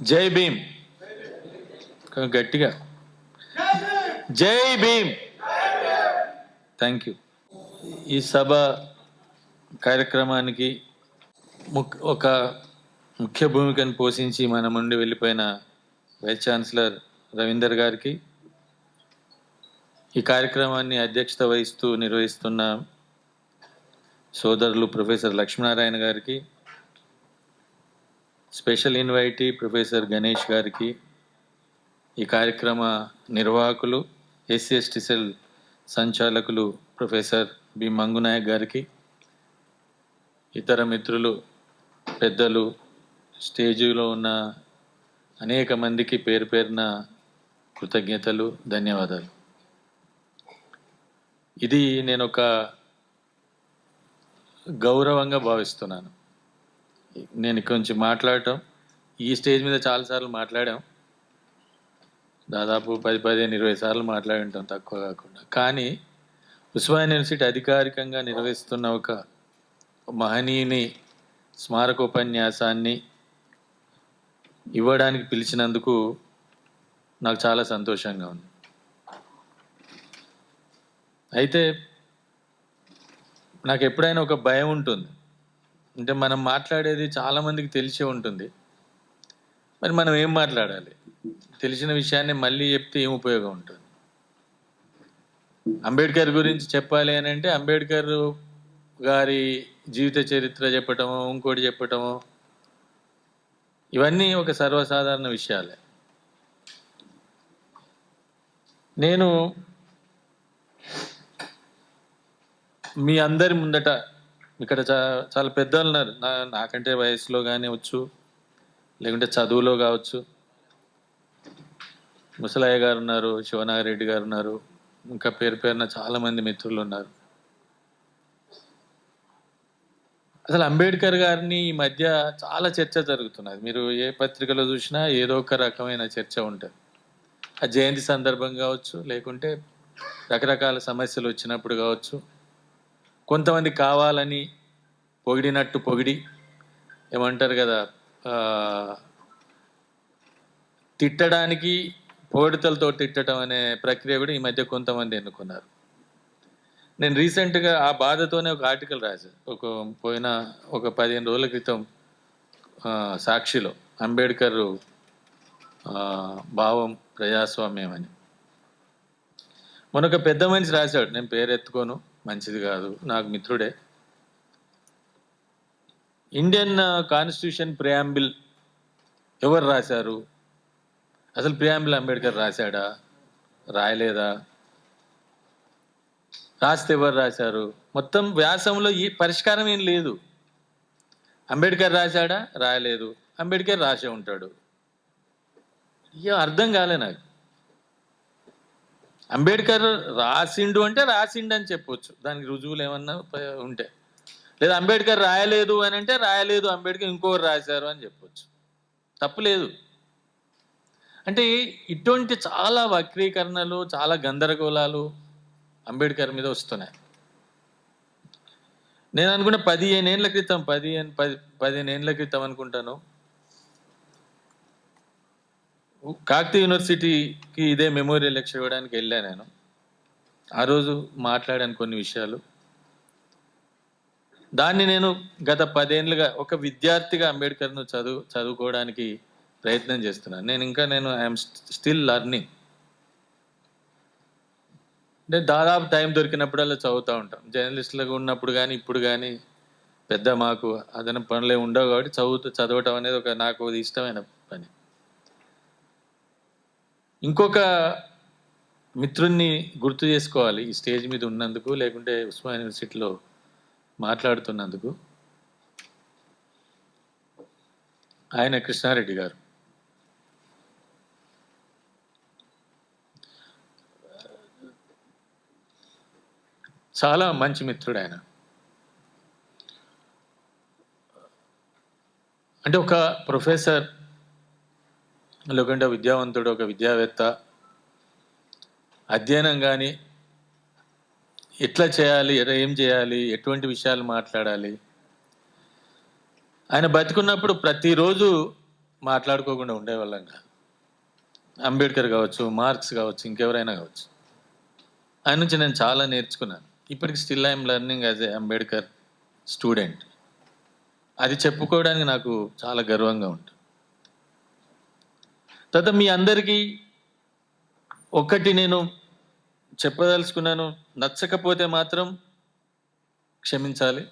జై భీమ్. గట్టిగా జై భీమ్. Thank you. ఈ సభ కార్యక్రమానికి ఒక ముఖ్య భూమికను పోషించి మన నుండి వెళ్ళిపోయిన వైస్ ఛాన్సలర్ రవీందర్ గారికి, ఈ కార్యక్రమాన్ని అధ్యక్షత వహిస్తూ నిర్వహిస్తున్న సోదరులు ప్రొఫెసర్ లక్ష్మీనారాయణ గారికి, స్పెషల్ ఇన్వైటీ ప్రొఫెసర్ గణేష్ గారికి, ఈ కార్యక్రమ నిర్వాహకులు ఎస్సీ/ఎస్టీ సెల్ సంచాలకులు ప్రొఫెసర్ బి మంగునాయక్ గారికి, ఇతర మిత్రులు, పెద్దలు, స్టేజీలో ఉన్న అనేక మందికి పేరు పేరున కృతజ్ఞతలు, ధన్యవాదాలు. ఇది నేను ఒక గౌరవంగా భావిస్తున్నాను. నేను ఇక్కడ నుంచి మాట్లాడటం, ఈ స్టేజ్ మీద చాలాసార్లు మాట్లాడాం, దాదాపు 10-15-20 సార్లు మాట్లాడి ఉంటాం తక్కువ కాకుండా. కానీ ఉస్మానియా యూనివర్సిటీ అధికారికంగా నిర్వహిస్తున్న ఒక మహనీయుని స్మారకోపన్యాసాన్ని ఇవ్వడానికి పిలిచినందుకు నాకు చాలా సంతోషంగా ఉంది. అయితే నాకు ఎప్పుడైనా ఒక భయం ఉంటుంది. అంటే మనం మాట్లాడేది చాలామందికి తెలిసే ఉంటుంది, మరి మనం ఏం మాట్లాడాలి? తెలిసిన విషయాన్ని మళ్ళీ చెప్తే ఏం ఉపయోగం ఉంటుంది? అంబేద్కర్ గురించి చెప్పాలి అని అంటే అంబేద్కర్ గారి జీవిత చరిత్ర చెప్పటమో, ఇంకోటి చెప్పటమో, ఇవన్నీ ఒక సర్వసాధారణ విషయాలే. నేను మీ అందరి ముందట, ఇక్కడ చాలా పెద్దలు ఉన్నారు, నాకంటే వయసులో కానివచ్చు, లేకుంటే చదువులో కావచ్చు. ముసలయ్య గారు ఉన్నారు, శివనాగరెడ్డి గారు ఉన్నారు, ఇంకా పేరు పేరున చాలామంది మిత్రులు ఉన్నారు. అసలు అంబేద్కర్ గారిని ఈ మధ్య చాలా చర్చ జరుగుతున్నది. మీరు ఏ పత్రికలో చూసినా ఏదో ఒక రకమైన చర్చ ఉంటుంది. ఆ జయంతి సందర్భం కావచ్చు, లేకుంటే రకరకాల సమస్యలు వచ్చినప్పుడు కావచ్చు. కొంతమంది కావాలని పొగిడినట్టు పొగిడి, ఏమంటారు కదా, తిట్టడానికి పొగడితలతో తిట్టడం అనే ప్రక్రియ కూడా ఈ మధ్య కొంతమంది ఎన్నుకున్నారు. నేను రీసెంట్గా ఆ బాధతోనే ఒక ఆర్టికల్ రాశాను. ఒక 15 రోజుల క్రితం సాక్షిలో, అంబేద్కర్ భావం ప్రజాస్వామ్యం అని. మొన్నొక పెద్ద మనిషి రాశాడు, నేను పేరు ఎత్తుకోను, మంచిది కాదు, నాకు మిత్రుడే. ఇండియన్ కాన్స్టిట్యూషన్ ప్రియాంబిల్ ఎవరు రాశారు? అసలు ప్రియాంబిల్ అంబేద్కర్ రాశాడా, రాయలేదా, రాస్తే ఎవరు రాశారు? మొత్తం వ్యాసంలో ఈ పరిష్కారం ఏం లేదు. అంబేద్కర్ రాశాడా, రాయలేదు, అంబేద్కర్ రాసే ఉంటాడు. ఏం అర్థం కాలే నాకు. అంబేద్కర్ రాసిండు అంటే రాసిండు అని చెప్పొచ్చు, దానికి రుజువులు ఏమన్నా ఉంటే. లేదా అంబేద్కర్ రాయలేదు అని అంటే రాయలేదు, అంబేద్కర్ ఇంకొకరు రాశారు అని చెప్పొచ్చు, తప్పులేదు. అంటే ఇటువంటి చాలా వక్రీకరణలు, చాలా గందరగోళాలు అంబేద్కర్ మీద వస్తున్నాయి. నేను అనుకున్న 15 ఏళ్ళ క్రితం అనుకుంటాను, కాకతీయ యూనివర్సిటీకి ఇదే మెమోరియల్ లెక్చర్ ఇవ్వడానికి వెళ్ళాను నేను. ఆ రోజు మాట్లాడాను కొన్ని విషయాలు. దాన్ని నేను గత 10 ఏళ్ళుగా ఒక విద్యార్థిగా అంబేద్కర్ను చదువుకోవడానికి ప్రయత్నం చేస్తున్నాను. నేను ఐఎమ్ స్టిల్ లర్నింగ్. అంటే దాదాపు టైం దొరికినప్పుడల్లా చదువుతూ ఉంటాం. జర్నలిస్టులుగా ఉన్నప్పుడు కానీ ఇప్పుడు కానీ పెద్ద మాకు అదనపు పనులే ఉండవు కాబట్టి చదవటం అనేది నాకు ఇష్టమైన పని. ఇంకొక మిత్రుణ్ణి గుర్తు చేసుకోవాలి ఈ స్టేజ్ మీద ఉన్నందుకు, లేకుంటే ఉస్మానియా యూనివర్సిటీలో మాట్లాడుతున్నందుకు. ఆయన కృష్ణారెడ్డి గారు. చాలా మంచి మిత్రుడు ఆయన. అంటే ఒక ప్రొఫెసర్, లేకుంటే విద్యావంతుడు, ఒక విద్యావేత్త, అధ్యయనం కానీ ఎట్లా చేయాలి, ఏం చేయాలి, ఎటువంటి విషయాలు మాట్లాడాలి. ఆయన బతికున్నప్పుడు ప్రతిరోజు మాట్లాడుకోకుండా ఉండేవాళ్ళం కాదు. అంబేద్కర్ కావచ్చు, మార్క్స్ కావచ్చు, ఇంకెవరైనా కావచ్చు. ఆయన నుంచి నేను చాలా నేర్చుకున్నాను. ఇప్పటికి still I'm learning as a Ambedkar student. అది చెప్పుకోవడానికి నాకు చాలా గర్వంగా ఉంటుంది. తర్వాత మీ అందరికీ ఒకటి నేను చెప్పదలుచుకున్నాను, నచ్చకపోతే మాత్రం క్షమించాలి.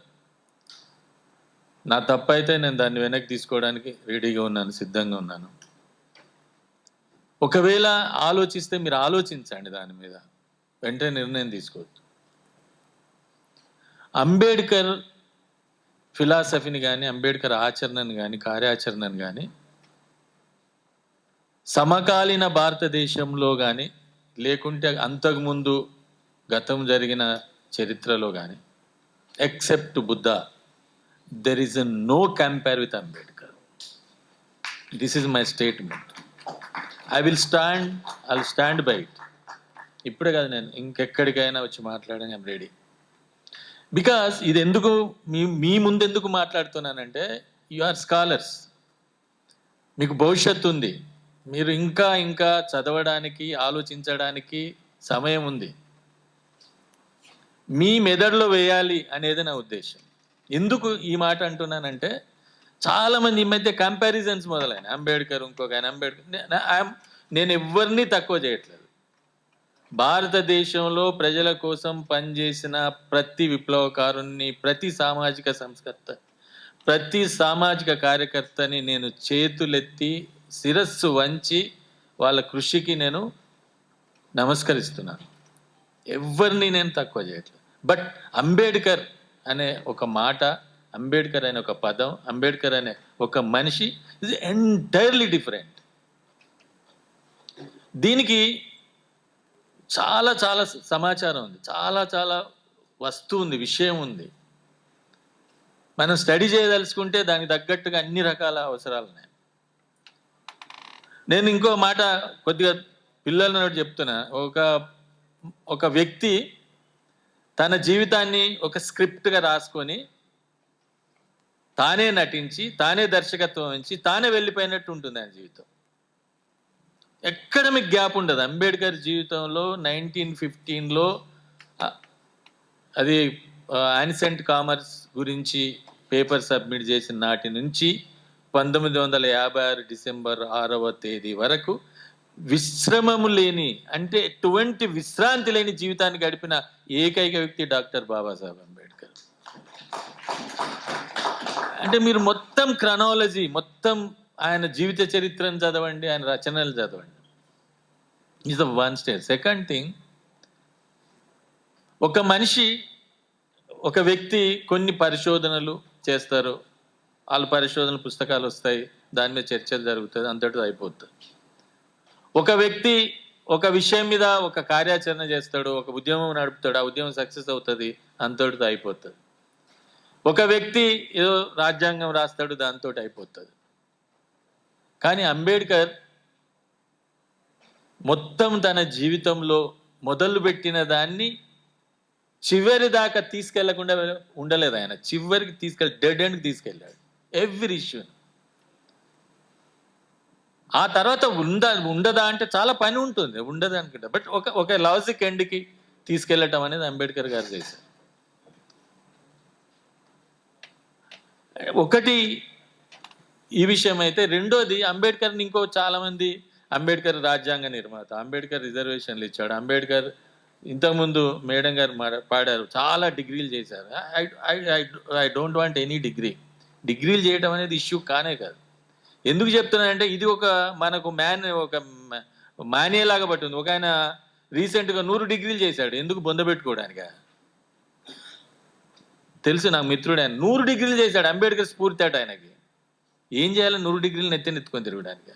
నా తప్పు అయితే నేను దాన్ని వెనక్కి తీసుకోవడానికి రెడీగా ఉన్నాను, సిద్ధంగా ఉన్నాను. ఒకవేళ ఆలోచిస్తే మీరు ఆలోచించండి, దాని మీద వెంటనే నిర్ణయం తీసుకోవద్దు. అంబేద్కర్ ఫిలాసఫీని కానీ, అంబేద్కర్ ఆచరణను కానీ, కార్యాచరణను కానీ సమకాలీన భారతదేశంలో కానీ, లేకుంటే అంతకుముందు గతం జరిగిన చరిత్రలో కానీ, except Buddha, there is no compare with Ambedkar. This is my statement. I stand by it. ఇప్పుడే కాదు, నేను ఇంకెక్కడికైనా వచ్చి మాట్లాడని ఐమ్ రెడీ. బికాస్ ఇది ఎందుకు మీ ముందు ఎందుకు మాట్లాడుతున్నానంటే, యు ఆర్ స్కాలర్స్, మీకు భవిష్యత్తు ఉంది, మీరు ఇంకా ఇంకా చదవడానికి, ఆలోచించడానికి సమయం ఉంది. మీ మెదడులో వేయాలి అనేది నా ఉద్దేశం. ఎందుకు ఈ మాట అంటున్నానంటే, చాలామంది ఈ మధ్య కంపారిజన్స్ మొదలైన అంబేద్కర్ ఇంకొక ఆయన, అంబేద్కర్. నేను ఎవరిని తక్కువ చేయట్లేదు. భారతదేశంలో ప్రజల కోసం పనిచేసిన ప్రతి విప్లవకారుణ్ణి, ప్రతి సామాజిక సంస్కర్త, ప్రతి సామాజిక కార్యకర్తని నేను చేతులెత్తి శిరస్సు వంచి వాళ్ళ కృషికి నేను నమస్కరిస్తున్నాను. ఎవరిని నేను తక్కువ చేయట్లేదు. బట్ అంబేద్కర్ అనే ఒక మాట, అంబేద్కర్ అనే ఒక పదం, అంబేద్కర్ అనే ఒక మనిషి ఇది ఎంటైర్లీ డిఫరెంట్. దీనికి చాలా చాలా సమాచారం ఉంది, చాలా చాలా వస్తువు ఉంది, విషయం ఉంది. మనం స్టడీ చేయదలుచుకుంటే దానికి తగ్గట్టుగా అన్ని రకాల అవసరాలు ఉన్నాయి. నేను ఇంకో మాట కొద్దిగా పిల్లలను చెప్తున్నా. ఒక వ్యక్తి తన జీవితాన్ని ఒక స్క్రిప్ట్గా రాసుకొని తానే నటించి, తానే దర్శకత్వం వహించి, తానే వెళ్ళిపోయినట్టు ఉంటుంది ఆయన జీవితం. ఎకడమిక్ గ్యాప్ ఉండదు. అంబేద్కర్ జీవితంలో 1915లో అది యాన్సెంట్ కామర్స్ గురించి పేపర్ సబ్మిట్ చేసిన నాటి నుంచి 1956 డిసెంబర్ 6వ తేదీ వరకు విశ్రమము లేని, అంటే ఎటువంటి విశ్రాంతి లేని జీవితాన్ని గడిపిన ఏకైక వ్యక్తి డాక్టర్ బాబాసాహెబ్ అంబేద్కర్. అంటే మీరు మొత్తం క్రనాలజీ, మొత్తం ఆయన జీవిత చరిత్రను చదవండి, ఆయన రచనలు చదవండి. Is the one stage. Second thing, ఒక మనిషి, ఒక వ్యక్తి కొన్ని పరిశోధనలు చేస్తారు, వాళ్ళ పరిశోధనలు పుస్తకాలు వస్తాయి, దాని మీద చర్చలు జరుగుతుంది, అంతటితో అయిపోతుంది. ఒక వ్యక్తి ఒక విషయం మీద ఒక కార్యాచరణ చేస్తాడు, ఒక ఉద్యమం నడుపుతాడు, ఆ ఉద్యమం సక్సెస్ అవుతుంది, అంతటితో అయిపోతుంది. ఒక వ్యక్తి ఏదో రాజ్యాంగం రాస్తాడు, దాంతో అయిపోతుంది. కానీ అంబేద్కర్ మొత్తం తన జీవితంలో మొదలుపెట్టిన దాన్ని చివరి దాకా తీసుకెళ్లకుండా ఉండలేదు. ఆయన చివరికి డెడ్ ఎండ్కి తీసుకెళ్ళాడు ఎవ్రీ ఇష్యూ. ఆ తర్వాత ఉండదా అంటే చాలా పని ఉంటుంది, ఉండదు అనుకుంటా. బట్ ఒక లాజిక్ ఎండ్కి తీసుకెళ్ళటం అనేది అంబేద్కర్ గారు చేశారు. ఒకటి ఈ విషయం అయితే, రెండోది అంబేద్కర్ని ఇంకో చాలా మంది, అంబేద్కర్ రాజ్యాంగ నిర్మాత, అంబేద్కర్ రిజర్వేషన్లు ఇచ్చాడు, అంబేద్కర్ ఇంతకుముందు మేడం గారు పాడారు, చాలా డిగ్రీలు చేశారు. ఐ డోంట్ వాంట్ ఎనీ డిగ్రీలు చేయడం అనేది ఇష్యూ కానే కాదు. ఎందుకు చెప్తున్నానంటే, ఇది మనకు ఒక మానేలాగా పట్టింది. ఒక ఆయన రీసెంట్గా 100 డిగ్రీలు చేశాడు. ఎందుకు బొందబెట్టుకోవడానిక? తెలుసు నాకు, మిత్రుడు ఆయన 100 డిగ్రీలు చేశాడు. అంబేద్కర్ స్ఫూర్తి అట ఆయనకి. ఏం చేయాలి 100 డిగ్రీలు నెత్తుకొని తిరగడానికి?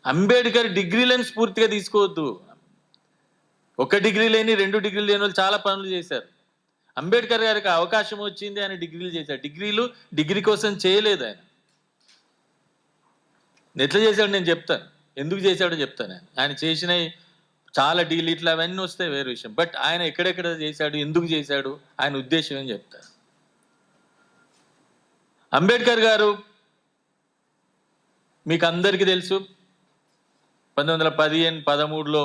అంబేద్కర్ డిగ్రీలను స్ఫూర్తిగా తీసుకోవద్దు. 1 డిగ్రీ లేని, 2 డిగ్రీలు లేని వాళ్ళు చాలా పనులు చేశారు. అంబేద్కర్ గారికి అవకాశం వచ్చింది, ఆయన డిగ్రీలు చేశాడు. డిగ్రీ కోసం చేయలేదు ఆయన. ఎట్లా చేశాడు నేను చెప్తాను, ఎందుకు చేశాడో చెప్తాను. ఆయన చేసినవి చాలా డీలీట్లు అవన్నీ వస్తాయి, వేరే విషయం. బట్ ఆయన ఎక్కడెక్కడ చేశాడు, ఎందుకు చేశాడు, ఆయన ఉద్దేశం ఏం చెప్తారు. అంబేద్కర్ గారు మీకు అందరికీ తెలుసు 1913లో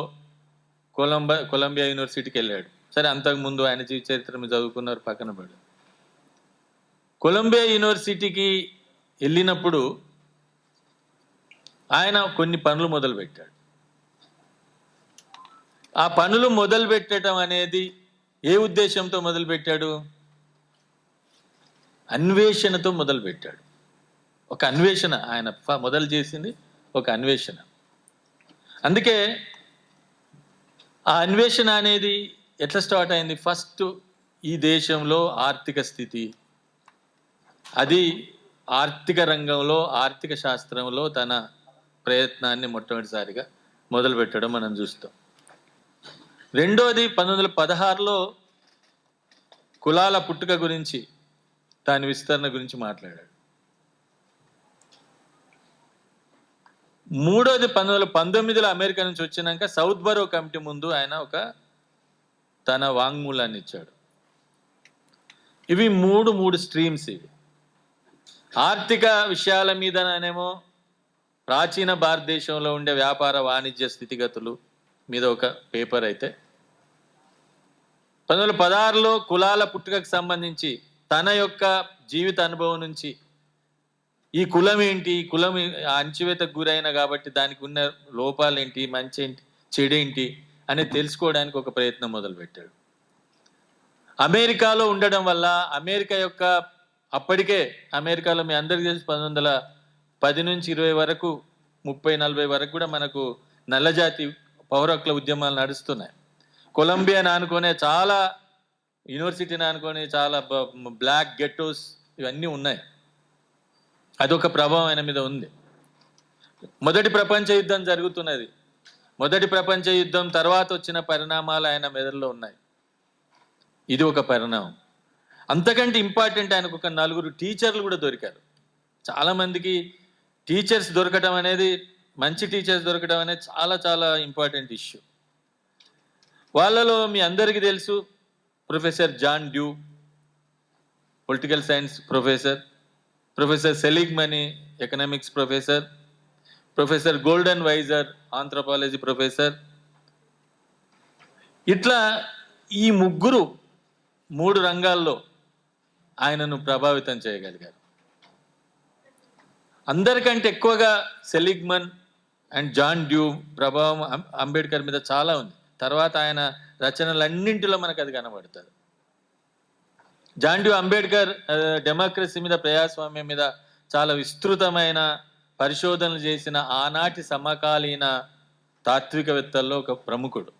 కొలంబియా యూనివర్సిటీకి వెళ్ళాడు. సరే, అంతకుముందు ఆయన జీవిత చరిత్ర మీద చదువుకున్నారు, పక్కన పడు. కొలంబియా యూనివర్సిటీకి వెళ్ళినప్పుడు ఆయన కొన్ని పనులు మొదలుపెట్టాడు. ఆ పనులు మొదలు పెట్టడం అనేది ఏ ఉద్దేశంతో మొదలుపెట్టాడు? అన్వేషణతో మొదలుపెట్టాడు. ఒక అన్వేషణ, ఆయన మొదలు చేసింది ఒక అన్వేషణ. అందుకే ఆ అన్వేషణ అనేది ఎట్లా స్టార్ట్ అయింది? ఫస్ట్ ఈ దేశంలో ఆర్థిక స్థితి, అది ఆర్థిక రంగంలో, ఆర్థిక శాస్త్రంలో తన ప్రయత్నాన్ని మొట్టమొదటిసారిగా మొదలుపెట్టడం మనం చూస్తాం. రెండోది 1916లో కులాల పుట్టుక గురించి, దాని విస్తరణ గురించి మాట్లాడాడు. మూడోది 1919లో అమెరికా నుంచి వచ్చినాక సౌత్ బరో కమిటీ ముందు ఆయన ఒక తన వాంగ్మూలాన్ని ఇచ్చాడు. ఇవి మూడు స్ట్రీమ్స్. ఇవి ఆర్థిక విషయాల మీదనేమో ప్రాచీన భారతదేశంలో ఉండే వ్యాపార వాణిజ్య స్థితిగతులు మీద ఒక పేపర్ అయితే, 1916లో కులాల పుట్టుకకు సంబంధించి తన యొక్క జీవిత అనుభవం నుంచి ఈ కులం ఏంటి, కులం అణచివేతకు గురైన కాబట్టి దానికి ఉన్న లోపాలేంటి, మంచి ఏంటి, చెడేంటి అనేది తెలుసుకోవడానికి ఒక ప్రయత్నం మొదలుపెట్టాడు. అమెరికాలో ఉండడం వల్ల అప్పటికే అమెరికాలో మీ అందరికీ తెలిసి 1910 నుంచి 20 వరకు, 30-40 వరకు కూడా మనకు నల్లజాతి పౌర హక్కుల ఉద్యమాలు నడుస్తున్నాయి. కొలంబియాని ఆనుకునే చాలా యూనివర్సిటీని ఆనుకొని చాలా బ్లాక్ గెట్టోస్ ఇవన్నీ ఉన్నాయి. అదొక ప్రభావం ఆయన మీద ఉంది. మొదటి ప్రపంచ యుద్ధం జరుగుతున్నది. మొదటి ప్రపంచ యుద్ధం తర్వాత వచ్చిన పరిణామాలు ఆయన మెదడులో ఉన్నాయి. ఇది ఒక పరిణామం. అంతకంటే ఇంపార్టెంట్, ఆయనకు ఒక 4 టీచర్లు కూడా దొరికారు. చాలామందికి టీచర్స్ దొరకటం అనేది, మంచి టీచర్స్ దొరకడం అనేది చాలా చాలా ఇంపార్టెంట్ ఇష్యూ. వాళ్ళలో మీ అందరికీ తెలుసు professor John Dewey, political science professor, professor Seligman, economics professor, professor Goldenweiser, anthropology professor. ఇట్లా ఈ ముగ్గురు 3 రంగాల్లో ఆయనను ప్రభావితం చేయగలిగారు. అందరికంటే ఎక్కువగా సెలిగ్మన్ అండ్ జాన్ డ్యూ ప్రభావం అంబేద్కర్ మీద చాలా ఉంది. తర్వాత ఆయన రచనలన్నింటిలో మనకు అది కనబడుతుంది. జాన్ డ్యూ అంబేద్కర్ డెమోక్రసీ మీద, ప్రజాస్వామ్యం మీద చాలా విస్తృతమైన పరిశోధనలు చేసిన ఆనాటి సమకాలీన తాత్వికవేత్తల్లో ఒక ప్రముఖుడు.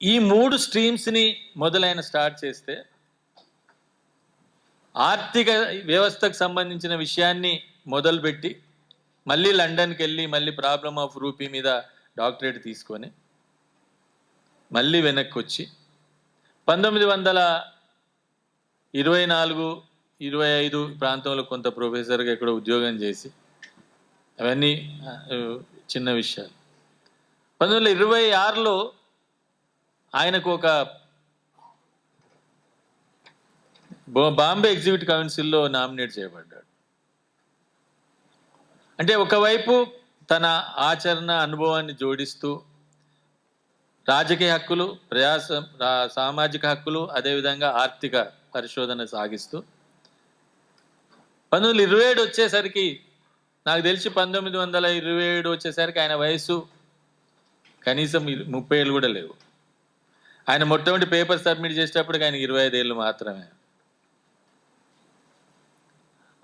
ఈ 3 స్ట్రీమ్స్ని మొదలైన స్టార్ట్ చేస్తే ఆర్థిక వ్యవస్థకు సంబంధించిన విషయాన్ని మొదలుపెట్టి మళ్ళీ లండన్కి వెళ్ళి మళ్ళీ ప్రాబ్లమ్ ఆఫ్ రూపీ మీద డాక్టరేట్ తీసుకొని మళ్ళీ వెనక్కి వచ్చి 1924-25 ప్రాంతంలో కొంత ప్రొఫెసర్గా ఎక్కడో ఉద్యోగం చేసి, అవన్నీ చిన్న విషయాలు. 1926లో ఆయనకు ఒక బాంబే ఎగ్జిక్యూటివ్ కౌన్సిల్లో నామినేట్ చేయబడ్డాడు. అంటే ఒకవైపు తన ఆచరణ అనుభవాన్ని జోడిస్తూ రాజకీయ హక్కులు, సామాజిక హక్కులు, అదేవిధంగా ఆర్థిక పరిశోధన సాగిస్తూ 1927 వచ్చేసరికి, నాకు తెలిసి 1927 వచ్చేసరికి ఆయన వయసు కనీసం 30 ఏళ్ళు కూడా లేవు. ఆయన మొట్టమొదటి పేపర్ సబ్మిట్ చేసేటప్పటికి ఆయనకి 25 ఏళ్ళు మాత్రమే.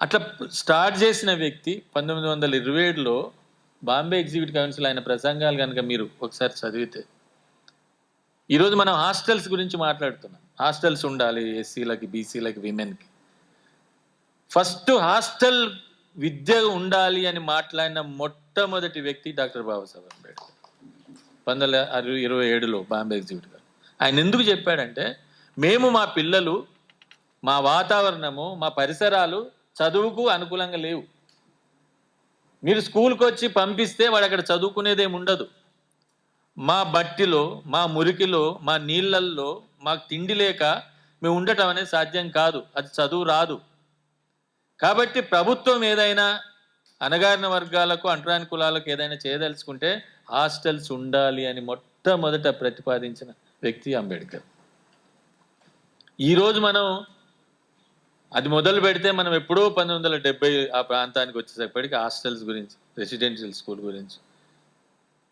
అట్లా స్టార్ట్ చేసిన వ్యక్తి 1927లో బాంబే ఎగ్జిక్యూటివ్ కౌన్సిల్ ఆయన ప్రసంగాలు కనుక మీరు ఒకసారి చదివితే, ఈరోజు మనం హాస్టల్స్ గురించి మాట్లాడుతున్నాం. హాస్టల్స్ ఉండాలి ఎస్సీలకి, బీసీలకి, విమెన్కి. ఫస్ట్ హాస్టల్ విద్య ఉండాలి అని మాట్లాడిన మొట్టమొదటి వ్యక్తి డాక్టర్ బాబాసాహెబ్ అంబేద్కర్ 1927లో బాంబే ఎగ్జిక్యూటివ్. ఆయన ఎందుకు చెప్పాడంటే, మేము మా పిల్లలు, మా వాతావరణము, మా పరిసరాలు చదువుకు అనుకూలంగా లేవు. మీరు స్కూల్కి వచ్చి పంపిస్తే వాడు అక్కడ చదువుకునేదేమి ఉండదు. మా బట్టిలో, మా మురికిలో, మా నీళ్ళల్లో మాకు తిండి లేక మేము ఉండటం అనేది సాధ్యం కాదు. అది చదువు రాదు. కాబట్టి ప్రభుత్వం ఏదైనా అణగారిన వర్గాలకు అంటరాని కులాలకు ఏదైనా చేయదలుచుకుంటే హాస్టల్స్ ఉండాలి అని మొట్టమొదట ప్రతిపాదించిన వ్యక్తి అంబేద్కర్. ఈరోజు మనం అది మొదలు పెడితే మనం ఎప్పుడో 1970 ఆ ప్రాంతానికి వచ్చేసప్పటికి హాస్టల్స్ గురించి, రెసిడెన్షియల్ స్కూల్ గురించి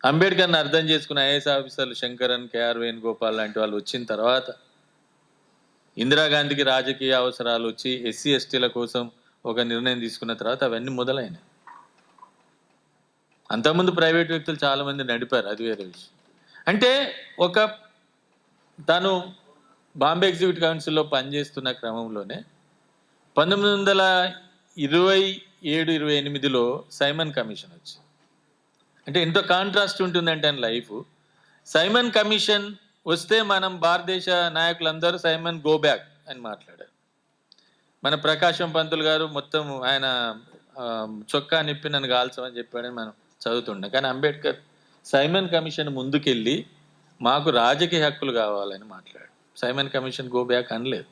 అంబేద్కర్ని అర్థం చేసుకున్న ఐఏఎస్ ఆఫీసర్లు శంకరన్, కేఆర్ వేణుగోపాల్ లాంటి వాళ్ళు వచ్చిన తర్వాత, ఇందిరాగాంధీకి రాజకీయ అవసరాలు వచ్చి ఎస్సీ ఎస్టీల కోసం ఒక నిర్ణయం తీసుకున్న తర్వాత అవన్నీ మొదలైనాయి. అంతకుముందు ప్రైవేట్ వ్యక్తులు చాలామంది నడిపారు, అది వేరే విషయం. అంటే తను బాంబే ఎగ్జిక్యూటివ్ కౌన్సిల్లో పనిచేస్తున్న క్రమంలోనే 1927-28లో సైమన్ కమిషన్ వచ్చింది. అంటే ఎంత కాంట్రాస్ట్ ఉంటుందంటే లైఫ్. సైమన్ కమిషన్ వస్తే మనం భారతదేశ నాయకులందరూ సైమన్ గో బ్యాక్ అని మాట్లాడారు. మన ప్రకాశం పంతులు గారు మొత్తం ఆయన చొక్కా నిప్పి నన్ను కాల్చమని చెప్పాడని మనం చదువుతుండే. కానీ అంబేద్కర్ సైమన్ కమిషన్ ముందుకెళ్ళి మాకు రాజకీయ హక్కులు కావాలని మాట్లాడాడు. సైమన్ కమిషన్ గో బ్యాక్ అనలేదు.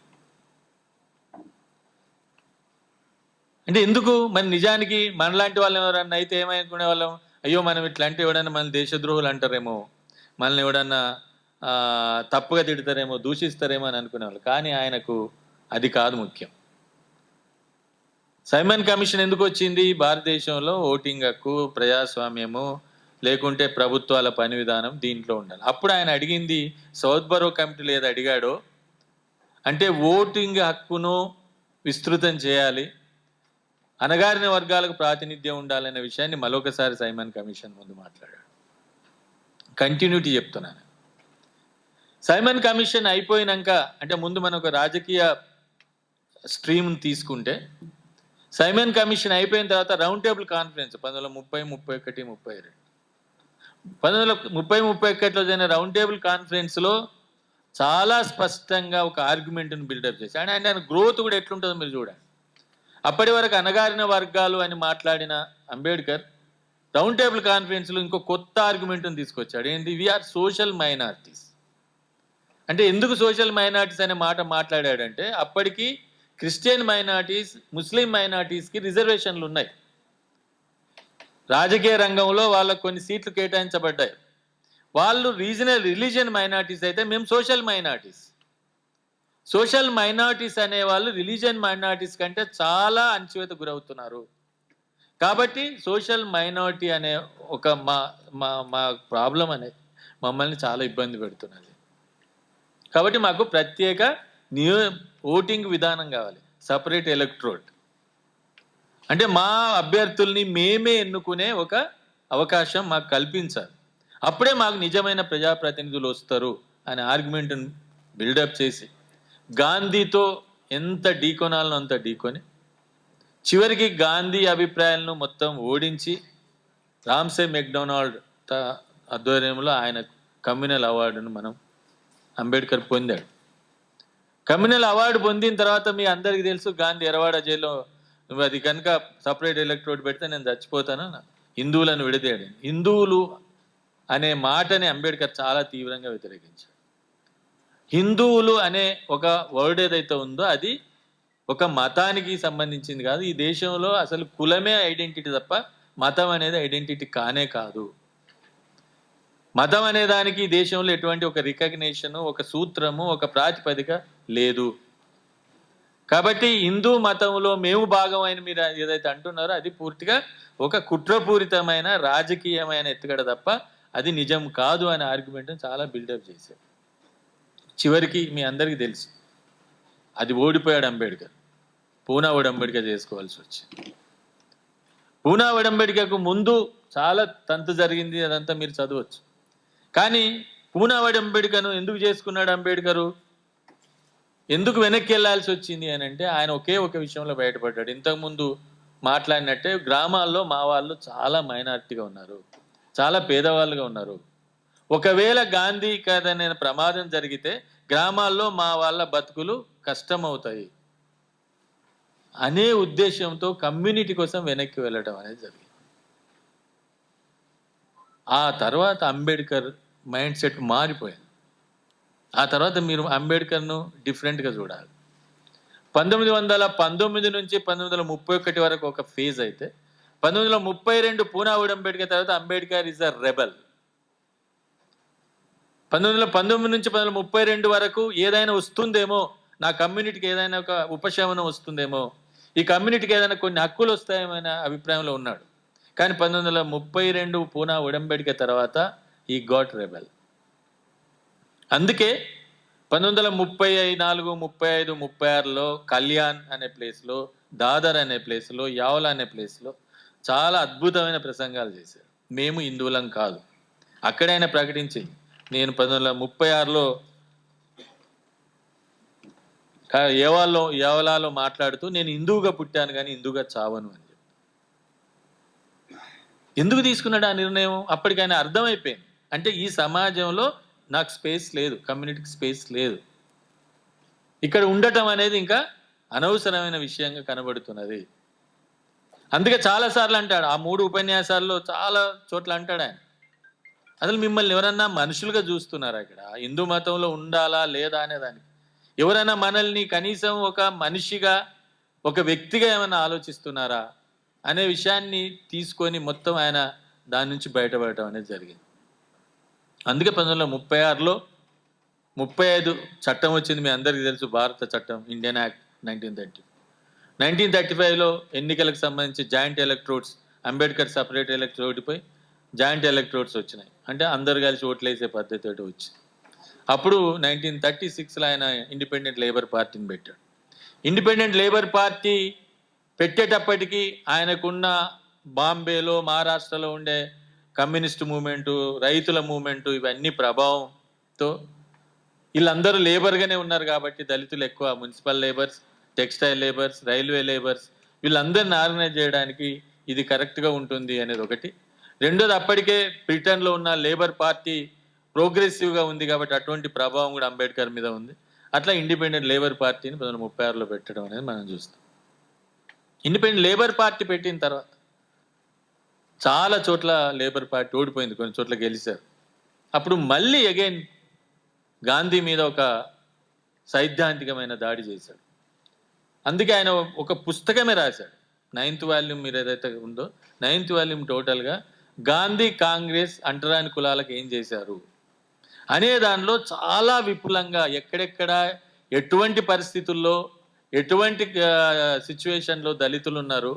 అంటే ఎందుకు? మరి నిజానికి మనలాంటి వాళ్ళు ఎవరన్నా అయితే ఏమనుకునే వాళ్ళం, అయ్యో మనం ఇట్లాంటి ఎవడన్నా మన దేశద్రోహులు అంటారేమో, మనల్ని ఎవడన్నా తప్పుగా తిడతారేమో, దూషిస్తారేమో అని అనుకునేవాళ్ళు. కానీ ఆయనకు అది కాదు ముఖ్యం. సైమన్ కమిషన్ ఎందుకు వచ్చింది? భారతదేశంలో ఓటింగ్ హక్కు, ప్రజాస్వామ్యము, లేకుంటే ప్రభుత్వాల పని విధానం దీంట్లో ఉండాలి. అప్పుడు ఆయన అడిగింది, సౌత్ బరో కమిటీలో ఏది అడిగాడో అంటే ఓటింగ్ హక్కును విస్తృతం చేయాలి, అణగారిన వర్గాలకు ప్రాతినిధ్యం ఉండాలనే విషయాన్ని మరొకసారి సైమన్ కమిషన్ ముందు మాట్లాడాడు. కంటిన్యూటీ చెప్తున్నాను. సైమన్ కమిషన్ అయిపోయినాక, అంటే ముందు మనం ఒక రాజకీయ స్ట్రీమ్ని తీసుకుంటే, సైమన్ కమిషన్ అయిపోయిన తర్వాత రౌండ్ టేబుల్ కాన్ఫరెన్స్ 1930, 31, 32 1930-31లో జరిగిన రౌండ్ టేబుల్ కాన్ఫరెన్స్లో చాలా స్పష్టంగా ఒక ఆర్గ్యుమెంట్ని బిల్డప్ చేసి, ఆయన గ్రోత్ కూడా ఎట్లుంటుందో మీరు చూడండి. అప్పటి వరకు అణగారిన వర్గాలు అని మాట్లాడిన అంబేద్కర్ రౌండ్ టేబుల్ కాన్ఫరెన్స్లో ఇంకో కొత్త ఆర్గ్యుమెంట్ని తీసుకొచ్చాడు. ఏంటి? We are social minorities. అంటే ఎందుకు సోషల్ మైనారిటీస్ అనే మాట మాట్లాడాడంటే, అప్పటికి క్రిస్టియన్ మైనారిటీస్, ముస్లిం మైనారిటీస్కి రిజర్వేషన్లు ఉన్నాయి. రాజకీయ రంగంలో వాళ్ళకు కొన్ని సీట్లు కేటాయించబడ్డాయి. వాళ్ళు రిలీజియన్ మైనారిటీస్ అయితే మేము సోషల్ మైనారిటీస్. సోషల్ మైనారిటీస్ అనేవాళ్ళు రిలీజియన్ మైనారిటీస్ కంటే చాలా అణచివేత గురవుతున్నారు. కాబట్టి సోషల్ మైనారిటీ అనే ఒక మా ప్రాబ్లం అనేది మమ్మల్ని చాలా ఇబ్బంది పెడుతున్నది. కాబట్టి మాకు ప్రత్యేక ఓటింగ్ విధానం కావాలి, సపరేట్ ఎలక్ట్రోడ్. అంటే మా అభ్యర్థుల్ని మేమే ఎన్నుకునే ఒక అవకాశం మాకు కల్పించాలి. అప్పుడే మాకు నిజమైన ప్రజాప్రతినిధులు వస్తారు అనే ఆర్గ్యుమెంట్ని బిల్డప్ చేసి గాంధీతో ఎంత ఢీకొనాలనో అంత ఢీకొని చివరికి గాంధీ అభిప్రాయాలను మొత్తం ఓడించి రామ్సే మెక్డొనాల్డ్ ఆధ్వర్యంలో ఆయన కమ్యూనల్ అవార్డును మనం అంబేద్కర్ పొందాడు. కమ్యూనల్ అవార్డు పొందిన తర్వాత మీ అందరికీ తెలుసు, గాంధీ ఎరవాడ జైల్లో నువ్వు అది కనుక సపరేట్ ఎలక్ట్రోడ్ పెడితే నేను చచ్చిపోతాను, హిందువులను విడదీయడం. హిందువులు అనే మాటని అంబేద్కర్ చాలా తీవ్రంగా వ్యతిరేకించాడు. హిందువులు అనే ఒక వర్డ్ ఏదైతే ఉందో అది ఒక మతానికి సంబంధించింది కాదు. ఈ దేశంలో అసలు కులమే ఐడెంటిటీ తప్ప మతం అనేది ఐడెంటిటీ కానే కాదు. మతం అనే దానికి ఈ దేశంలో ఎటువంటి ఒక రికగ్నేషను, ఒక సూత్రము, ఒక ప్రాతిపదిక లేదు. కాబట్టి హిందూ మతంలో మేము భాగమైన మీరు ఏదైతే అంటున్నారో అది పూర్తిగా ఒక కుట్రపూరితమైన రాజకీయమైన ఎత్తుగడ తప్ప అది నిజం కాదు అనే ఆర్గ్యుమెంట్ని చాలా బిల్డప్ చేశారు. చివరికి మీ అందరికీ తెలుసు, అది ఓడిపోయాడు అంబేద్కర్. పూనా ఒడంబడిక చేసుకోవాల్సి వచ్చింది. పూనా ఒడంబడికకు ముందు చాలా తంతు జరిగింది, అదంతా మీరు చదవచ్చు. కానీ పూనా ఒడంబడికను ఎందుకు చేసుకున్నాడు అంబేద్కరు? ఎందుకు వెనక్కి వెళ్ళాల్సి వచ్చింది అని అంటే, ఆయన ఒకే ఒక విషయంలో బయటపడ్డాడు. ఇంతకుముందు మాట్లాడినట్టే గ్రామాల్లో మా వాళ్ళు చాలా మైనారిటీగా ఉన్నారు, చాలా పేదవాళ్ళుగా ఉన్నారు. ఒకవేళ గాంధీ కదనే ప్రమాదం జరిగితే గ్రామాల్లో మా వాళ్ళ బతుకులు కష్టమవుతాయి అనే ఉద్దేశంతో కమ్యూనిటీ కోసం వెనక్కి వెళ్ళడం అనేది జరిగింది. ఆ తర్వాత అంబేద్కర్ మైండ్ సెట్ మారిపోయింది. ఆ తర్వాత మీరు అంబేద్కర్ను డిఫరెంట్గా చూడాలి. 1919 నుంచి 1931 వరకు ఒక ఫేజ్ అయితే 1932 పూనా ఉడంబడిక తర్వాత అంబేద్కర్ ఇస్ అ రెబల్. 1919 నుంచి 1932 వరకు ఏదైనా వస్తుందేమో, నా కమ్యూనిటీకి ఏదైనా ఒక ఉపశమనం వస్తుందేమో, ఈ కమ్యూనిటీకి ఏదైనా కొన్ని హక్కులు వస్తాయేమో అనే అభిప్రాయంలో ఉన్నాడు. కానీ 1932 పూనా ఉడంబడిక తర్వాత ఈ గాట్ రెబల్. అందుకే 1934, 35, 36లో కళ్యాణ్ అనే ప్లేస్లో, దాదర్ అనే ప్లేస్లో, యావల్ అనే ప్లేస్లో చాలా అద్భుతమైన ప్రసంగాలు చేశారు. మేము హిందువులం కాదు. అక్కడైనా ప్రకటించి, నేను 1936లో యావలాలో మాట్లాడుతూ నేను హిందువుగా పుట్టాను కానీ హిందువుగా చావను అని చెప్పి. ఎందుకు తీసుకున్నాడు ఆ నిర్ణయం? అప్పటికైనా అర్థమైపోయింది. అంటే ఈ సమాజంలో నాకు స్పేస్ లేదు, కమ్యూనిటీకి స్పేస్ లేదు, ఇక్కడ ఉండటం అనేది ఇంకా అనవసరమైన విషయంగా కనబడుతున్నది. అందుకే చాలాసార్లు అంటాడు, ఆ 3 ఉపన్యాసాల్లో చాలా చోట్ల అంటాడు ఆయన, అసలు మిమ్మల్ని ఎవరన్నా మనుషులుగా చూస్తున్నారా? ఇక్కడ హిందూ మతంలో ఉండాలా లేదా అనే దానికి ఎవరైనా మనల్ని కనీసం ఒక మనిషిగా, ఒక వ్యక్తిగా ఏమైనా ఆలోచిస్తున్నారా అనే విషయాన్ని తీసుకొని మొత్తం ఆయన దాని నుంచి బయటపడటం అనేది జరిగింది. అందుకే 1936లో 35 చట్టం వచ్చింది. మీ అందరికీ తెలుసు, భారత చట్టం, ఇండియన్ యాక్ట్ 1930. 1935లో ఎన్నికలకు సంబంధించి జాయింట్ ఎలక్ట్రోడ్స్, అంబేద్కర్ సపరేట్ ఎలక్ట్రోడ్పై జాయింట్ ఎలక్ట్రోడ్స్ వచ్చినాయి. అంటే అందరు కలిసి ఓట్లు వేసే పద్ధతి ఒకటి వచ్చింది. అప్పుడు 1936లో ఆయన ఇండిపెండెంట్ లేబర్ పార్టీని పెట్టాడు. ఇండిపెండెంట్ లేబర్ పార్టీ పెట్టేటప్పటికీ ఆయనకున్న బాంబేలో, మహారాష్ట్రలో ఉండే కమ్యూనిస్ట్ మూమెంటు, రైతుల మూమెంటు, ఇవన్నీ ప్రభావంతో వీళ్ళందరూ లేబర్గానే ఉన్నారు కాబట్టి దళితులు ఎక్కువ, municipal labours, textile labours, railway labours, వీళ్ళందరిని ఆర్గనైజ్ చేయడానికి ఇది కరెక్ట్గా ఉంటుంది అనేది ఒకటి. రెండోది, అప్పటికే బ్రిటన్లో ఉన్న లేబర్ పార్టీ ప్రోగ్రెసివ్గా ఉంది కాబట్టి అటువంటి ప్రభావం కూడా అంబేద్కర్ మీద ఉంది. అట్లా ఇండిపెండెంట్ లేబర్ పార్టీని 1936లో పెట్టడం అనేది మనం చూస్తాం. ఇండిపెండెంట్ లేబర్ పార్టీ పెట్టిన తర్వాత చాలా చోట్ల లేబర్ పార్టీ ఓడిపోయింది, కొన్ని చోట్ల గెలిచారు. అప్పుడు మళ్ళీ అగైన్ గాంధీ మీద ఒక సైద్ధాంతికమైన దాడి చేశాడు. అందుకే ఆయన ఒక పుస్తకమే రాశాడు, 9th వాల్యూమ్, మీరు ఏదైతే ఉందో 9th వాల్యూమ్ టోటల్గా గాంధీ కాంగ్రెస్ అంటరాని కులాలకు ఏం చేశారు అనే దానిలో చాలా విపులంగా ఎక్కడెక్కడ ఎటువంటి పరిస్థితుల్లో, ఎటువంటి సిచ్యువేషన్లో దళితులు ఉన్నారు,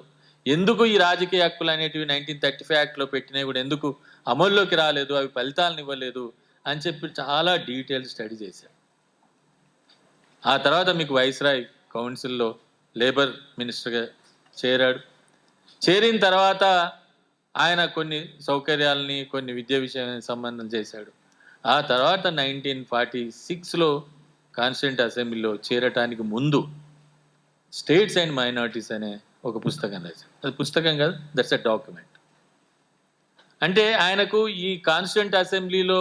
ఎందుకు ఈ రాజకీయ హక్కులు అనేటివి 1935 యాక్ట్లో పెట్టినవి కూడా ఎందుకు అమల్లోకి రాలేదు, అవి ఫలితాలను ఇవ్వలేదు అని చెప్పి చాలా డీటెయిల్ స్టడీ చేశారు. ఆ తర్వాత మీకు వైస్రాయ్ కౌన్సిల్లో లేబర్ మినిస్టర్గా చేరాడు. చేరిన తర్వాత ఆయన కొన్ని సౌకర్యాలని, కొన్ని విద్యా విషయానికి సంబంధం చేశాడు. ఆ తర్వాత 1946లో కాన్స్టిట్యూంట్ అసెంబ్లీలో చేరటానికి ముందు స్టేట్స్ అండ్ మైనారిటీస్ అనే ఒక పుస్తకం రాశాడు. అది పుస్తకం కాదు, దట్స్ ఎ డాక్యుమెంట్. అంటే ఆయనకు ఈ కాన్స్టిట్యూంట్ అసెంబ్లీలో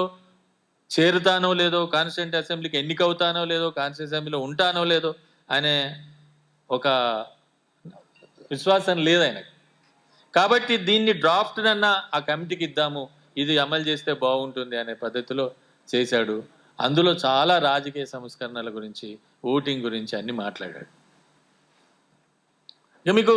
చేరుతానో లేదో, కాన్స్టిట్యూంట్ అసెంబ్లీకి ఎన్నికవుతానో లేదో, కాన్స్టిట్యూంట్ అసెంబ్లీలో ఉంటానో లేదో అనే ఒక విశ్వాసం లేదు ఆయనకు. కాబట్టి దీన్ని డ్రాఫ్ట్ అన్న ఆ కమిటీకి ఇద్దాము, ఇది అమలు చేస్తే బాగుంటుంది అనే పద్ధతిలో చేశాడు. అందులో చాలా రాజకీయ సంస్కరణల గురించి, ఓటింగ్ గురించి అన్ని మాట్లాడాడు. ఇక మీకు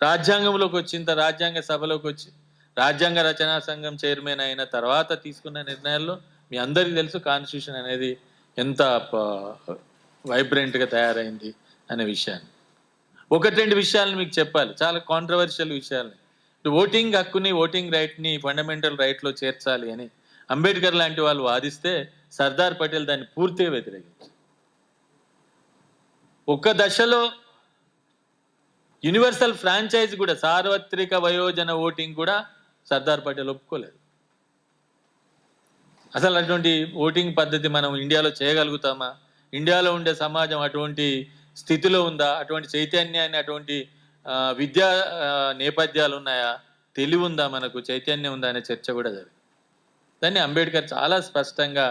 రాజ్యాంగంలోకి వచ్చిన, రాజ్యాంగ సభలోకి వచ్చి రాజ్యాంగ రచనా సంఘం చైర్మన్ అయిన తర్వాత తీసుకున్న నిర్ణయాల్లో మీ అందరికీ తెలుసు కాన్స్టిట్యూషన్ అనేది ఎంత వైబ్రెంట్గా తయారైంది అనే విషయాన్ని. 1-2 విషయాలను మీకు చెప్పాలి, చాలా కాంట్రవర్షియల్ విషయాలని. ఓటింగ్ హక్కుని, ఓటింగ్ రైట్ని ఫండమెంటల్ రైట్లో చేర్చాలి అని అంబేద్కర్ లాంటి వాళ్ళు వాదిస్తే సర్దార్ పటేల్ దాన్ని పూర్తిగా వ్యతిరేకించారు. ఒక దశలో యూనివర్సల్ ఫ్రాంచైజ్ కూడా, సార్వత్రిక వయోజన ఓటింగ్ కూడా సర్దార్ పటేల్ ఒప్పుకోలేదు. అసలు అటువంటి ఓటింగ్ పద్ధతి మనం ఇండియాలో చేయగలుగుతామా? ఇండియాలో ఉండే సమాజం అటువంటి స్థితిలో ఉందా? అటువంటి చైతన్యాన్ని, అటువంటి విద్యా నేపథ్యాలు ఉన్నాయా? తెలివి ఉందా మనకు? చైతన్యం ఉందా అనే చర్చ కూడా జరిగింది. దాన్ని అంబేద్కర్ చాలా స్పష్టంగా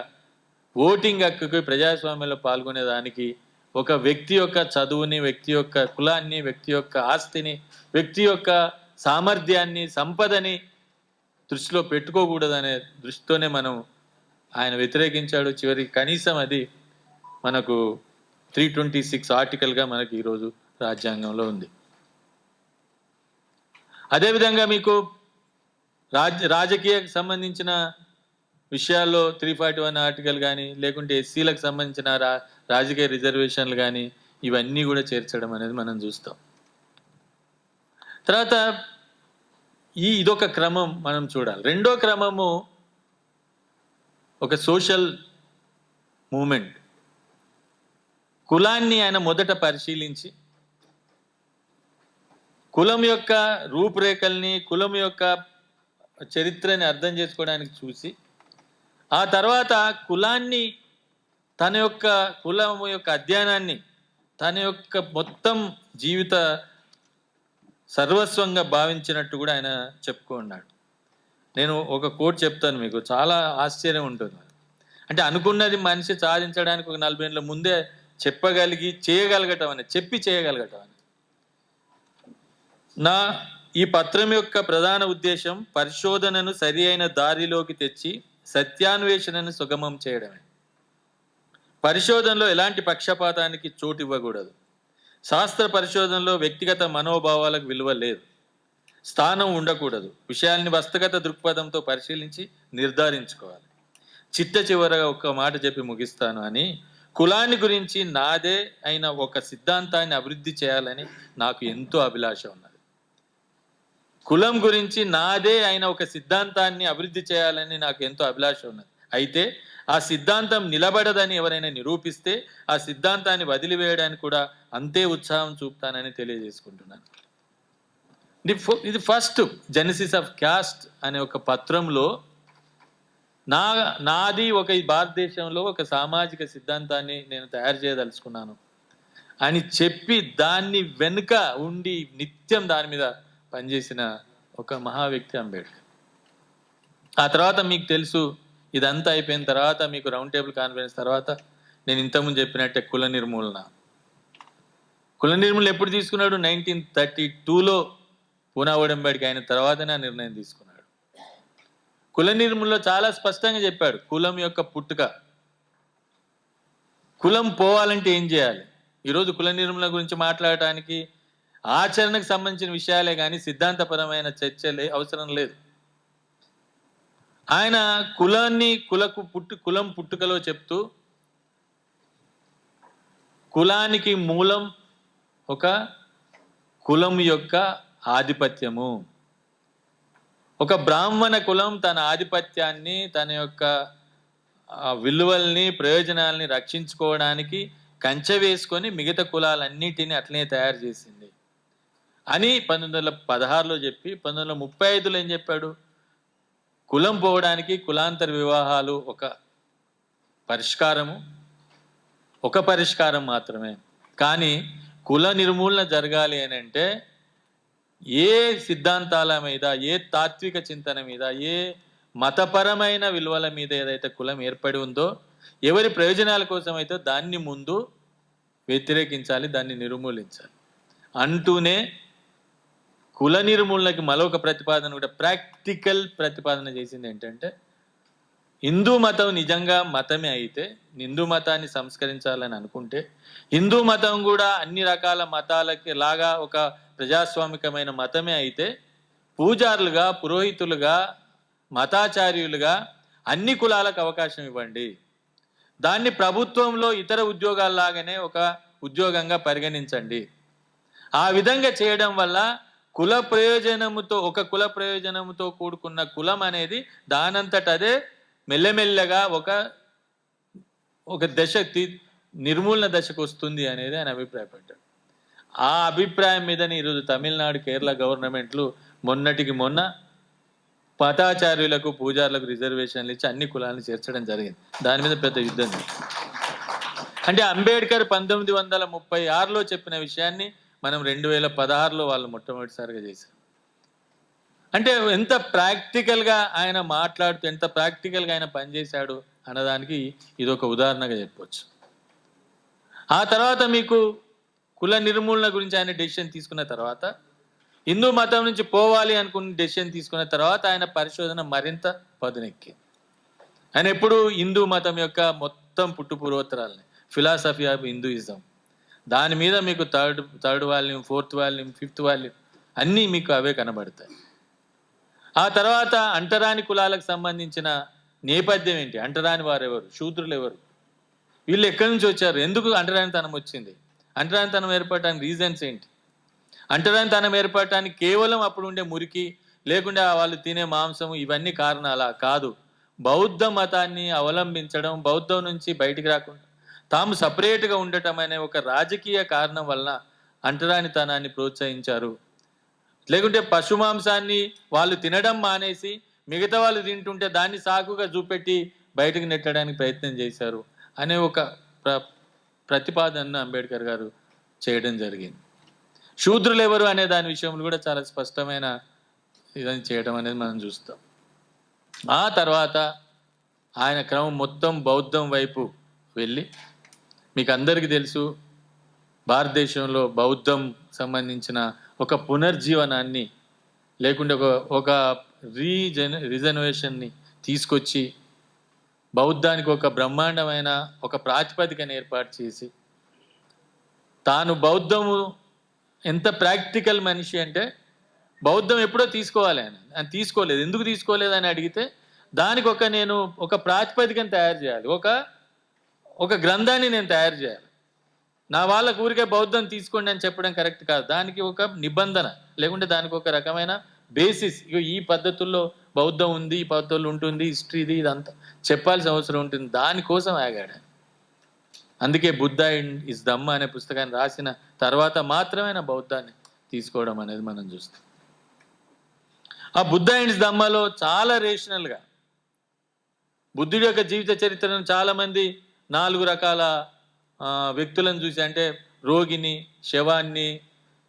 ఓటింగ్ హక్కుకి, ప్రజాస్వామ్యంలో పాల్గొనేదానికి ఒక వ్యక్తి యొక్క చదువుని, వ్యక్తి యొక్క కులాన్ని, వ్యక్తి యొక్క ఆస్తిని, వ్యక్తి యొక్క సామర్థ్యాన్ని, సంపదని దృష్టిలో పెట్టుకోకూడదనే దృష్టితోనే మనం ఆయన వ్యతిరేకించాడు. చివరికి కనీసం అది మనకు 326 ఆర్టికల్గా మనకి ఈరోజు రాజ్యాంగంలో ఉంది. అదేవిధంగా మీకు రాజకీయకు సంబంధించిన విషయాల్లో 341 ఆర్టికల్ కానీ, లేకుంటే ఎస్సీలకు సంబంధించిన రాజకీయ రిజర్వేషన్లు కానీ, ఇవన్నీ కూడా చేర్చడం అనేది మనం చూస్తాం. తర్వాత ఇదొక క్రమం మనం చూడాలి. రెండో క్రమము ఒక సోషల్ మూమెంట్. కులాన్ని ఆయన మొదట పరిశీలించి కులం యొక్క రూపురేఖల్ని, కులం యొక్క చరిత్రని అర్థం చేసుకోవడానికి చూసి, ఆ తర్వాత కులాన్ని తన యొక్క కులం యొక్క అధ్యయనాన్ని తన యొక్క మొత్తం జీవిత సర్వస్వంగా భావించినట్టు కూడా ఆయన చెప్పుకున్నాడు. నేను ఒక కోట్ చెప్తాను మీకు, చాలా ఆశ్చర్యం ఉంటుంది. అంటే అనుకున్నది మనిషి సాధించడానికి ఒక 40 ఏళ్ళ ముందే చెప్పి చేయగలగటం అని. ఈ పత్రం యొక్క ప్రధాన ఉద్దేశం పరిశోధనను సరి అయిన దారిలోకి తెచ్చి సత్యాన్వేషణను సుగమం చేయడమే. పరిశోధనలో ఎలాంటి పక్షపాతానికి చోటు ఇవ్వకూడదు. శాస్త్ర పరిశోధనలో వ్యక్తిగత మనోభావాలకు విలువ లేదు, స్థానం ఉండకూడదు. విషయాల్ని వస్తగత దృక్పథంతో పరిశీలించి నిర్ధారించుకోవాలి. చివరగా ఒక్క మాట చెప్పి ముగిస్తాను అని, కులాన్ని గురించి నాదే అయిన ఒక సిద్ధాంతాన్ని అభివృద్ధి చేయాలని నాకు ఎంతో అభిలాష ఉన్నది. కులం గురించి నాదే అయిన ఒక సిద్ధాంతాన్ని అభివృద్ధి చేయాలని నాకు ఎంతో అభిలాష ఉన్నది. అయితే ఆ సిద్ధాంతం నిలబడదని ఎవరైనా నిరూపిస్తే ఆ సిద్ధాంతాన్ని వదిలివేయడానికి కూడా అంతే ఉత్సాహం చూపుతానని తెలియజేసుకుంటున్నాను. ఇది ఫస్ట్ జెనసిస్ ఆఫ్ క్యాస్ట్ అనే ఒక పత్రంలో నాది ఒక భారతదేశంలో ఒక సామాజిక సిద్ధాంతాన్ని నేను తయారు చేయదలుచుకున్నాను అని చెప్పి దాన్ని వెనుక ఉండి నిత్యం దాని మీద పనిచేసిన ఒక మహా వ్యక్తి అంబేద్కర్. ఆ తర్వాత మీకు తెలుసు, ఇదంతా అయిపోయిన తర్వాత మీకు రౌండ్ టేబుల్ కాన్ఫరెన్స్ తర్వాత నేను ఇంతకుముందు చెప్పినట్టే కుల నిర్మూలన ఎప్పుడు తీసుకున్నాడు? 1932లో పూనా ఒడంబడిక అయిన తర్వాతనే ఆ నిర్ణయం తీసుకున్నాడు. కుల నిర్మూలనలో చాలా స్పష్టంగా చెప్పాడు కులం యొక్క పుట్టుక. కులం పోవాలంటే ఏం చేయాలి? ఈరోజు కుల నిర్మూలన గురించి మాట్లాడటానికి ఆచరణకు సంబంధించిన విషయాలే కానీ సిద్ధాంతపరమైన చర్చలే అవసరం లేదు. ఆయన కులం పుట్టుకలో చెప్తూ కులానికి మూలం ఒక కులం యొక్క ఆధిపత్యము. ఒక బ్రాహ్మణ కులం తన ఆధిపత్యాన్ని, తన యొక్క విలువల్ని, ప్రయోజనాల్ని రక్షించుకోవడానికి కంచె వేసుకొని మిగతా కులాలన్నిటినీ అట్లనే తయారు చేసింది అని 1916లో చెప్పి 1935లో ఏం చెప్పాడు? కులం పోవడానికి కులాంతర వివాహాలు ఒక పరిష్కారం మాత్రమే. కానీ కుల నిర్మూలన జరగాలి అని అంటే ఏ సిద్ధాంతాల మీద, ఏ తాత్విక చింతన మీద, ఏ మతపరమైన విలువల మీద ఏదైతే కులం ఏర్పడి ఉందో, ఎవరి ప్రయోజనాల కోసం అయితే దాన్ని ముందు వ్యతిరేకించాలి, దాన్ని నిర్మూలించాలి అంటూనే కుల నిర్మూలనకి మరొక ప్రతిపాదన కూడా, ప్రాక్టికల్ ప్రతిపాదన చేసింది ఏంటంటే, హిందూ మతం నిజంగా మతమే అయితే, హిందూ మతాన్ని సంస్కరించాలని అనుకుంటే, హిందూ మతం కూడా అన్ని రకాల మతాలకి లాగా ఒక ప్రజాస్వామికమైన మతమే అయితే, పూజారులుగా, పురోహితులుగా, మతాచార్యులుగా అన్ని కులాలకు అవకాశం ఇవ్వండి. దాన్ని ప్రభుత్వంలో ఇతర ఉద్యోగాల్లాగానే ఒక ఉద్యోగంగా పరిగణించండి. ఆ విధంగా చేయడం వల్ల కుల ప్రయోజనముతో కూడుకున్న కులం అనేది దానంతట అదే మెల్లమెల్లగా ఒక నిర్మూలన దశకు వస్తుంది అనేది ఆయన అభిప్రాయపడ్డాడు. ఆ అభిప్రాయం మీదనే ఈరోజు తమిళనాడు, కేరళ గవర్నమెంట్లు మొన్నటికి మొన్న మతాచార్యులకు, పూజారులకు రిజర్వేషన్లు ఇచ్చి అన్ని కులాలను చేర్చడం జరిగింది. దాని మీద పెద్ద యుద్ధం. అంటే అంబేద్కర్ 1936లో చెప్పిన విషయాన్ని మనం 2016లో వాళ్ళు మొట్టమొదటిసారిగా చేశారు. అంటే ఎంత ప్రాక్టికల్గా ఆయన మాట్లాడుతూ, ఎంత ప్రాక్టికల్గా ఆయన పనిచేశాడు అన్నదానికి ఇదొక ఉదాహరణగా చెప్పవచ్చు. ఆ తర్వాత మీకు కుల నిర్మూలన గురించి ఆయన డెసిషన్ తీసుకున్న తర్వాత, హిందూ మతం నుంచి పోవాలి అనుకున్న డెసిషన్ తీసుకున్న తర్వాత ఆయన పరిశోధన మరింత పదునెక్కింది. ఆయన ఎప్పుడు హిందూ మతం యొక్క మొత్తం పుట్టుపూర్వోత్తరాలని, ఫిలాసఫీ ఆఫ్ హిందూయిజం. దాని మీద మీకు third volume, fourth volume, fifth volume అన్నీ మీకు అవే కనబడతాయి. ఆ తర్వాత అంటరాని కులాలకు సంబంధించిన నేపథ్యం ఏంటి, అంటరాని వారు ఎవరు, శూద్రులు ఎవరు, వీళ్ళు ఎక్కడి నుంచి వచ్చారు, ఎందుకు అంటరానితనం వచ్చింది, అంటరానితనం ఏర్పడటానికి రీజన్స్ ఏంటి, అంటరానితనం ఏర్పడటానికి కేవలం అప్పుడు ఉండే మురికి లేకుండా వాళ్ళు తినే మాంసం ఇవన్నీ కారణాలా? కాదు. బౌద్ధ మతాన్ని అవలంబించడం, బౌద్ధం నుంచి బయటికి రాకుండా తాము సపరేట్గా ఉండటం అనే ఒక రాజకీయ కారణం వలన అంటరానితనాన్ని ప్రోత్సహించారు. లేకుంటే పశుమాంసాన్ని వాళ్ళు తినడం మానేసి మిగతా వాళ్ళు తింటుంటే దాన్ని సాకుగా చూపెట్టి బయటకు నెట్టడానికి ప్రయత్నం చేశారు అనే ఒక ప్రతిపాదనను అంబేద్కర్ గారు చేయడం జరిగింది. శూద్రులు ఎవరు అనే దాని విషయంలో కూడా చాలా స్పష్టమైన ఇదని చేయడం అనేది మనం చూస్తాం. ఆ తర్వాత ఆయన క్రమం మొత్తం బౌద్ధం వైపు వెళ్ళి, మీకు అందరికీ తెలుసు భారతదేశంలో బౌద్ధం సంబంధించిన ఒక పునర్జీవనాన్ని లేకుంటే ఒక రిజర్వేషన్ని తీసుకొచ్చి బౌద్ధానికి ఒక బ్రహ్మాండమైన ఒక ప్రాతిపదికను ఏర్పాటు చేసి, తాను బౌద్ధము ఎంత ప్రాక్టికల్ మనిషి అంటే బౌద్ధం ఎప్పుడో తీసుకోవాలి ఆయన తీసుకోలేదు. ఎందుకు తీసుకోలేదని అడిగితే దానికి నేను ఒక ప్రాతిపదికను తయారు చేయాలి, ఒక గ్రంథాన్ని నేను తయారు చేయాలి, నా వాళ్ళకు ఊరికే బౌద్ధం తీసుకోండి అని చెప్పడం కరెక్ట్ కాదు. దానికి ఒక నిబంధన లేకుంటే దానికి ఒక రకమైన బేసిస్, ఈ పద్ధతుల్లో బౌద్ధం ఉంది, ఈ పద్ధతుల్లో ఉంటుంది, హిస్టరీ ఇదంతా చెప్పాల్సిన అవసరం ఉంటుంది. దానికోసం ఆగాడు. అందుకే బుద్ధ ఇస్ ధమ్మ అనే పుస్తకాన్ని రాసిన తర్వాత మాత్రమే బౌద్ధాన్ని తీసుకోవడం అనేది మనం చూస్తాం. ఆ బుద్ధ ఇస్ ధమ్మలో చాలా రేషనల్గా బుద్ధుడి యొక్క జీవిత చరిత్రను చాలామంది 4 రకాల వ్యక్తులను చూసి, అంటే రోగిని, శవాన్ని,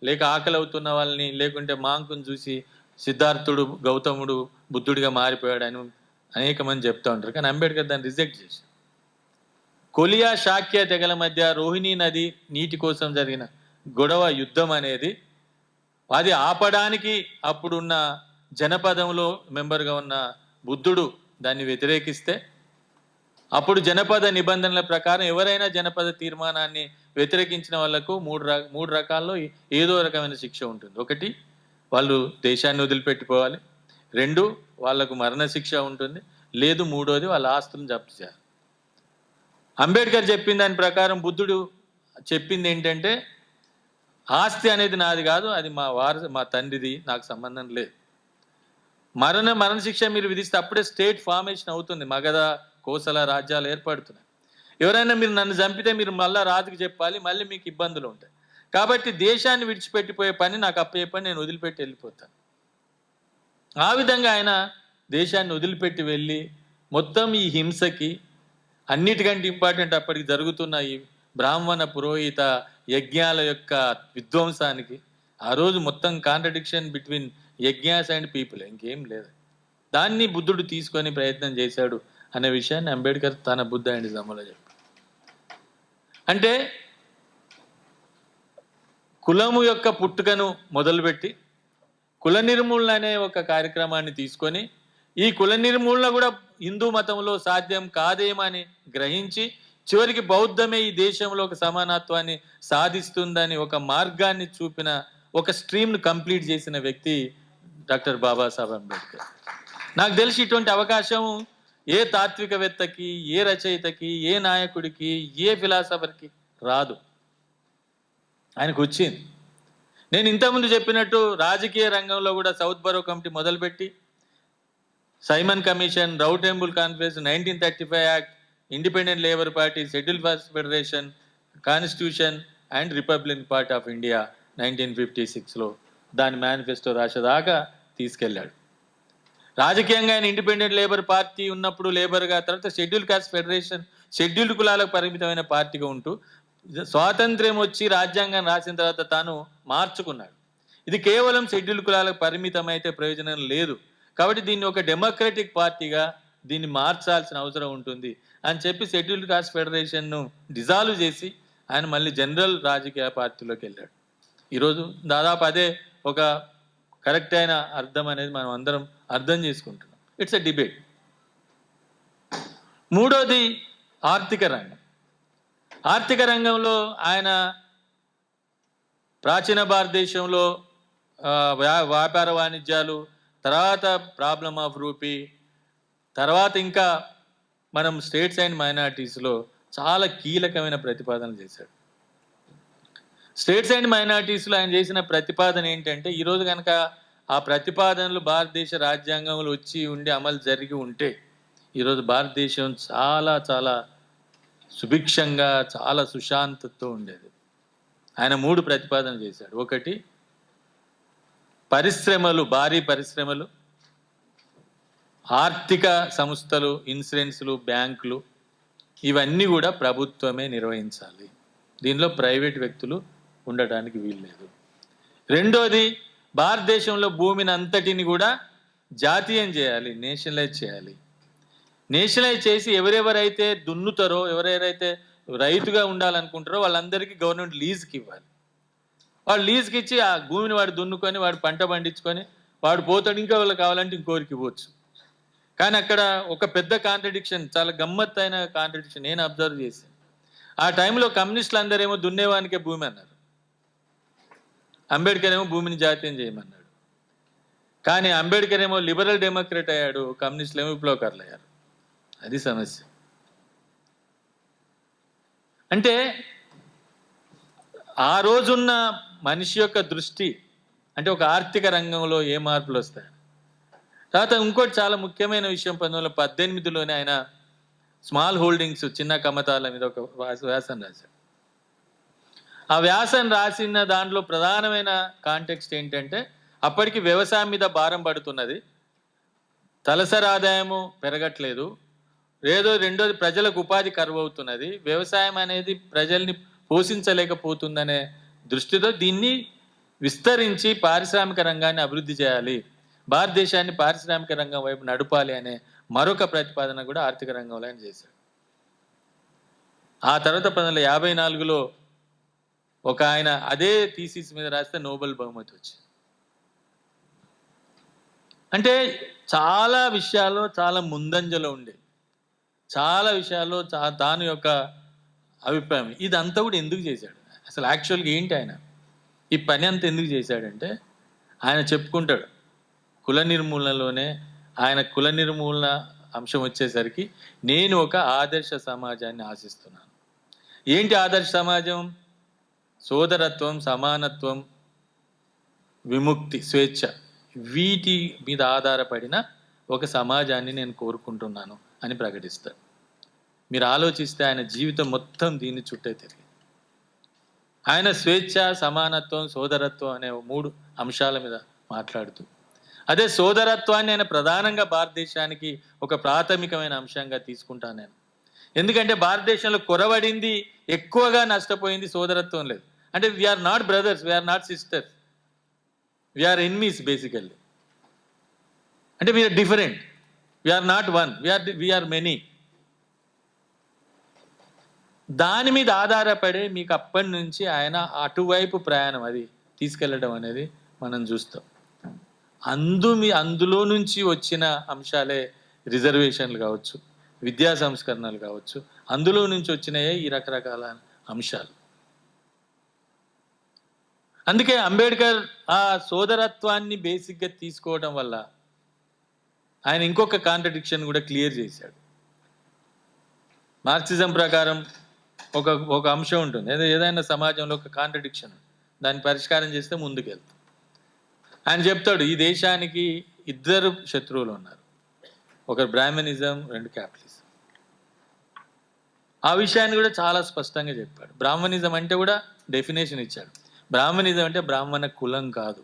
లేక ఆకలి అవుతున్న వాళ్ళని, లేకుంటే మాంకుని చూసి సిద్ధార్థుడు, గౌతముడు బుద్ధుడిగా మారిపోయాడని అనేక మంది చెప్తూ ఉంటారు. కానీ అంబేద్కర్ దాన్ని రిజెక్ట్ చేశారు. కొలియా శాక్య తెగల మధ్య రోహిణీ నది నీటి కోసం జరిగిన గొడవ, యుద్ధం అనేది అది ఆపడానికి అప్పుడున్న జనపదంలో మెంబర్గా ఉన్న బుద్ధుడు దాన్ని వ్యతిరేకిస్తే, అప్పుడు జనపద నిబంధనల ప్రకారం ఎవరైనా జనపద తీర్మానాన్ని వ్యతిరేకించిన వాళ్లకు మూడు రకాల్లో ఏదో రకమైన శిక్ష ఉంటుంది. 1, వాళ్ళు దేశాన్ని వదిలిపెట్టిపోవాలి. 2, వాళ్లకు మరణశిక్ష ఉంటుంది. లేదు 3వది వాళ్ళ ఆస్తులను జప్తు చేయాలి. అంబేద్కర్ చెప్పిన దాని ప్రకారం బుద్ధుడు చెప్పింది ఏంటంటే, ఆస్తి అనేది నాది కాదు, అది మా తండ్రిది, నాకు సంబంధం లేదు. మరణశిక్ష మీరు విధిస్తే అప్పుడే స్టేట్ ఫార్మేషన్ అవుతుంది, మగధ కోసల రాజ్యాలు ఏర్పడుతున్నాయి. ఎవరైనా మీరు నన్ను చంపితే మీరు మళ్ళీ రాజుకు చెప్పాలి, మళ్ళీ మీకు ఇబ్బందులు ఉంటాయి. కాబట్టి దేశాన్ని విడిచిపెట్టిపోయే పని నాకు అప్పచెప్పని నేను వదిలిపెట్టి వెళ్ళిపోతాను. ఆ విధంగా ఆయన దేశాన్ని వదిలిపెట్టి వెళ్ళి మొత్తం ఈ హింసకి, అన్నిటికంటే ఇంపార్టెంట్ అప్పటికి జరుగుతున్న ఈ బ్రాహ్మణ పురోహిత యజ్ఞాల యొక్క విధ్వంసానికి, ఆ రోజు మొత్తం కాంట్రడిక్షన్ బిట్వీన్ యజ్ఞాస్ అండ్ పీపుల్, ఇంకేం లేదు. దాన్ని బుద్ధుడు తీసుకొని ప్రయత్నం చేశాడు అనే విషయాన్ని అంబేద్కర్ తన బుద్ధ అండ్ ధమ్మలో చెప్పాడు. అంటే కులము యొక్క పుట్టుకను మొదలుపెట్టి కుల నిర్మూలన అనే ఒక కార్యక్రమాన్ని తీసుకొని, ఈ కుల నిర్మూలన కూడా హిందూ మతంలో సాధ్యం కాదేమని గ్రహించి చివరికి బౌద్ధమే ఈ దేశంలో ఒక సమానత్వాన్ని సాధిస్తుందని ఒక మార్గాన్ని చూపిన, ఒక స్ట్రీమ్ను కంప్లీట్ చేసిన వ్యక్తి డాక్టర్ బాబాసాహెబ్ అంబేద్కర్. నాకు తెలిసి ఇటువంటి అవకాశం ఏ తాత్వికవేత్తకి, ఏ రచయితకి, ఏ నాయకుడికి, ఏ ఫిలాసఫర్కి రాదు. ఆయనకు వచ్చింది. నేను ఇంతకుముందు చెప్పినట్టు రాజకీయ రంగంలో కూడా సౌత్ బరో కమిటీ మొదలుపెట్టి Simon commission, round table conference, 1935 act, independent labour party, scheduled caste federation, constitution and republic party of India 1956లో దాని మేనిఫెస్టో రాసేదాకా తీసుకెళ్ళాడు. రాజకీయంగా ఆయన ఇండిపెండెంట్ లేబర్ పార్టీ ఉన్నప్పుడు లేబర్గా, తర్వాత షెడ్యూల్ కాస్ట్ ఫెడరేషన్, షెడ్యూల్డ్ కులాలకు పరిమితమైన పార్టీగా ఉంటూ స్వాతంత్ర్యం వచ్చి రాజ్యాంగం రాసిన తర్వాత తాను మార్చుకున్నాడు. ఇది కేవలం షెడ్యూల్ కులాలకు పరిమితమైతే ప్రయోజనం లేదు, కాబట్టి దీన్ని ఒక డెమోక్రటిక్ పార్టీగా దీన్ని మార్చాల్సిన అవసరం ఉంటుంది అని చెప్పి షెడ్యూల్ కాస్ట్ ఫెడరేషన్ను డిజాల్వ్ చేసి ఆయన మళ్ళీ జనరల్ రాజకీయ పార్టీలోకి వెళ్ళాడు. ఈరోజు దాదాపు అదే ఒక కరెక్ట్ అయిన అర్థం అనేది మనం అందరం అర్థం చేసుకుంటున్నాం. It's a debate. 3వది ఆర్థిక రంగం. ఆర్థిక రంగంలో ఆయన ప్రాచీన భారతదేశంలో వ్యాపార వాణిజ్యాలు, తర్వాత ప్రాబ్లమ్ ఆఫ్ రూపీ, తర్వాత ఇంకా మనం స్టేట్స్ అండ్ మైనారిటీస్లో చాలా కీలకమైన ప్రతిపాదనలు చేశాడు. స్టేట్స్ అండ్ మైనారిటీస్లో ఆయన చేసిన ప్రతిపాదన ఏంటంటే, ఈరోజు కనుక ఆ ప్రతిపాదనలు భారతదేశ రాజ్యాంగంలో వచ్చి ఉండి అమలు జరిగి ఉంటే ఈరోజు భారతదేశం చాలా చాలా సుభిక్షంగా, చాలా సుశాంతతో ఉండేది. ఆయన 3 ప్రతిపాదనలు చేశాడు. ఒకటి, పరిశ్రమలు, భారీ పరిశ్రమలు, ఆర్థిక సంస్థలు, ఇన్సూరెన్స్లు, బ్యాంకులు, ఇవన్నీ కూడా ప్రభుత్వమే నిర్వహించాలి. దీనిలో ప్రైవేట్ వ్యక్తులు ఉండటానికి వీల్లేదు. రెండోది, భారతదేశంలో భూమిని అంతటిని కూడా జాతీయం చేయాలి, నేషనలైజ్ చేయాలి. నేషనలైజ్ చేసి ఎవరెవరైతే దున్నుతారో, ఎవరెవరైతే రైతుగా ఉండాలనుకుంటారో వాళ్ళందరికీ గవర్నమెంట్ లీజ్కి ఇవ్వాలి. వాడు లీజ్కి ఇచ్చి ఆ భూమిని వాడు దున్నుకొని, వాడు పంట పండించుకొని, వాడు పోతాడు, ఇంకా వాళ్ళు కావాలంటే ఇంకోరికి ఇవ్వచ్చు. కానీ అక్కడ ఒక పెద్ద కాంట్రడిక్షన్, చాలా గమ్మత్తైన కాంట్రడిక్షన్ నేను అబ్జర్వ్ చేశాను. ఆ టైంలో కమ్యూనిస్టులు అందరేమో దున్నేవానికే భూమి అన్నారు, అంబేద్కర్ ఏమో భూమిని జాతీయం చేయమన్నాడు. కానీ అంబేద్కర్ ఏమో లిబరల్ డెమోక్రట్ అయ్యాడు, కమ్యూనిస్టులు ఏమో విప్లవకారులు అయ్యారు. అది సమస్య. అంటే ఆ రోజున్న మనిషి యొక్క దృష్టి అంటే ఒక ఆర్థిక రంగంలో ఏ మార్పులు వస్తాయి. తర్వాత ఇంకోటి చాలా ముఖ్యమైన విషయం, 1918లోనే ఆయన స్మాల్ హోల్డింగ్స్, చిన్న కమతాల మీద ఒక వ్యాసం రాశాడు. ఆ వ్యాసం రాసిన దాంట్లో ప్రధానమైన కాంటెక్స్ట్ ఏంటంటే, అప్పటికి వ్యవసాయం మీద భారం పడుతున్నది, తలసరి ఆదాయము పెరగట్లేదు, రెండోది ప్రజలకు ఉపాధి కరువు అవుతున్నది, వ్యవసాయం అనేది ప్రజల్ని పోషించలేకపోతుందనే దృష్టితో దీన్ని విస్తరించి పారిశ్రామిక రంగాన్ని అభివృద్ధి చేయాలి, భారతదేశాన్ని పారిశ్రామిక రంగం వైపు నడపాలి అనే మరొక ప్రతిపాదన కూడా ఆర్థిక రంగంలో ఆయన చేశాడు. ఆ తర్వాత 1954లో ఒక ఆయన అదే థీసిస్ మీద రాస్తే నోబెల్ బహుమతి వచ్చింది. అంటే చాలా విషయాల్లో చాలా ముందంజలో ఉండే, చాలా విషయాల్లో దాని యొక్క అభిప్రాయం. ఇదంతా కూడా ఎందుకు చేశాడు అసలు, యాక్చువల్గా ఏంటి ఆయన ఈ పని అంతా ఎందుకు చేశాడంటే, ఆయన చెప్పుకుంటాడు కుల నిర్మూలనలోనే, ఆయన కుల నిర్మూలన అంశం వచ్చేసరికి నేను ఒక ఆదర్శ సమాజాన్ని ఆశిస్తున్నాను. ఏంటి ఆదర్శ సమాజం? సోదరత్వం, సమానత్వం, విముక్తి, స్వేచ్ఛ, వీటి మీద ఆధారపడిన ఒక సమాజాన్ని నేను కోరుకుంటున్నాను అని ప్రకటిస్తాడు. మీరు ఆలోచిస్తే ఆయన జీవితం మొత్తం దీన్ని చుట్టే తిరిగి ఆయన స్వేచ్ఛ, సమానత్వం, సోదరత్వం అనే 3 అంశాల మీద మాట్లాడుతూ, అదే సోదరత్వాన్ని ఆయన ప్రధానంగా భారతదేశానికి ఒక ప్రాథమికమైన అంశంగా తీసుకుంటాను నేను. ఎందుకంటే భారతదేశంలో కొరవడింది, ఎక్కువగా నష్టపోయింది సోదరత్వం లేదు. అంటే we are not brothers, we are not sisters, we are enemies basically. అంటే we are different, we are not one, we are many. దాని మీద ఆధారపడే మీకు అప్పటి నుంచి ఆయన అటువైపు ప్రయాణం అది తీసుకెళ్ళడం అనేది మనం చూస్తాం. అందులో నుంచి వచ్చిన అంశాలే రిజర్వేషన్లు కావచ్చు, విద్యా సంస్కరణలు కావచ్చు, అందులో నుంచి వచ్చినాయే ఈ రకరకాల అంశాలు. అందుకే అంబేద్కర్ ఆ సోదరత్వాన్ని బేసిక్గా తీసుకోవడం వల్ల ఆయన ఇంకొక కాంట్రడిక్షన్ కూడా క్లియర్ చేశాడు. మార్క్సిజం ప్రకారం ఒక అంశం ఉంటుంది, ఏదైనా సమాజంలో ఒక కాంట్రడిక్షన్, దాన్ని పరిష్కారం చేస్తే ముందుకెళ్తాం. ఆయన చెప్తాడు, ఈ దేశానికి 2 శత్రువులు ఉన్నారు, ఒకరు బ్రాహ్మణిజం, 2 క్యాపిటలిజం. ఆ విషయాన్ని కూడా చాలా స్పష్టంగా చెప్పాడు. బ్రాహ్మణిజం అంటే కూడా డెఫినేషన్ ఇచ్చాడు. బ్రాహ్మణిజం అంటే బ్రాహ్మణ కులం కాదు.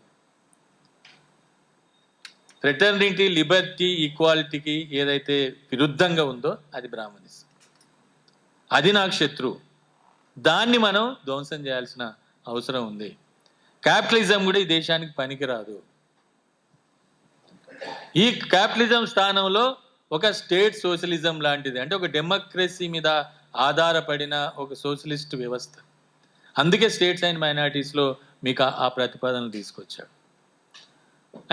ఫ్రెటర్నిటీ, లిబర్టీ, ఈక్వాలిటీకి ఏదైతే విరుద్ధంగా ఉందో అది బ్రాహ్మణిజం. అది నాకు శత్రువు, దాన్ని మనం ధ్వంసం చేయాల్సిన అవసరం ఉంది. క్యాపిటలిజం కూడా ఈ దేశానికి పనికిరాదు. ఈ క్యాపిటలిజం స్థానంలో ఒక స్టేట్ సోషలిజం లాంటిది, అంటే ఒక డెమోక్రసీ మీద ఆధారపడిన ఒక సోషలిస్ట్ వ్యవస్థ. అందుకే స్టేట్స్ అండ్ మైనారిటీస్లో మీకు ఆ ప్రతిపాదనలు తీసుకొచ్చాడు.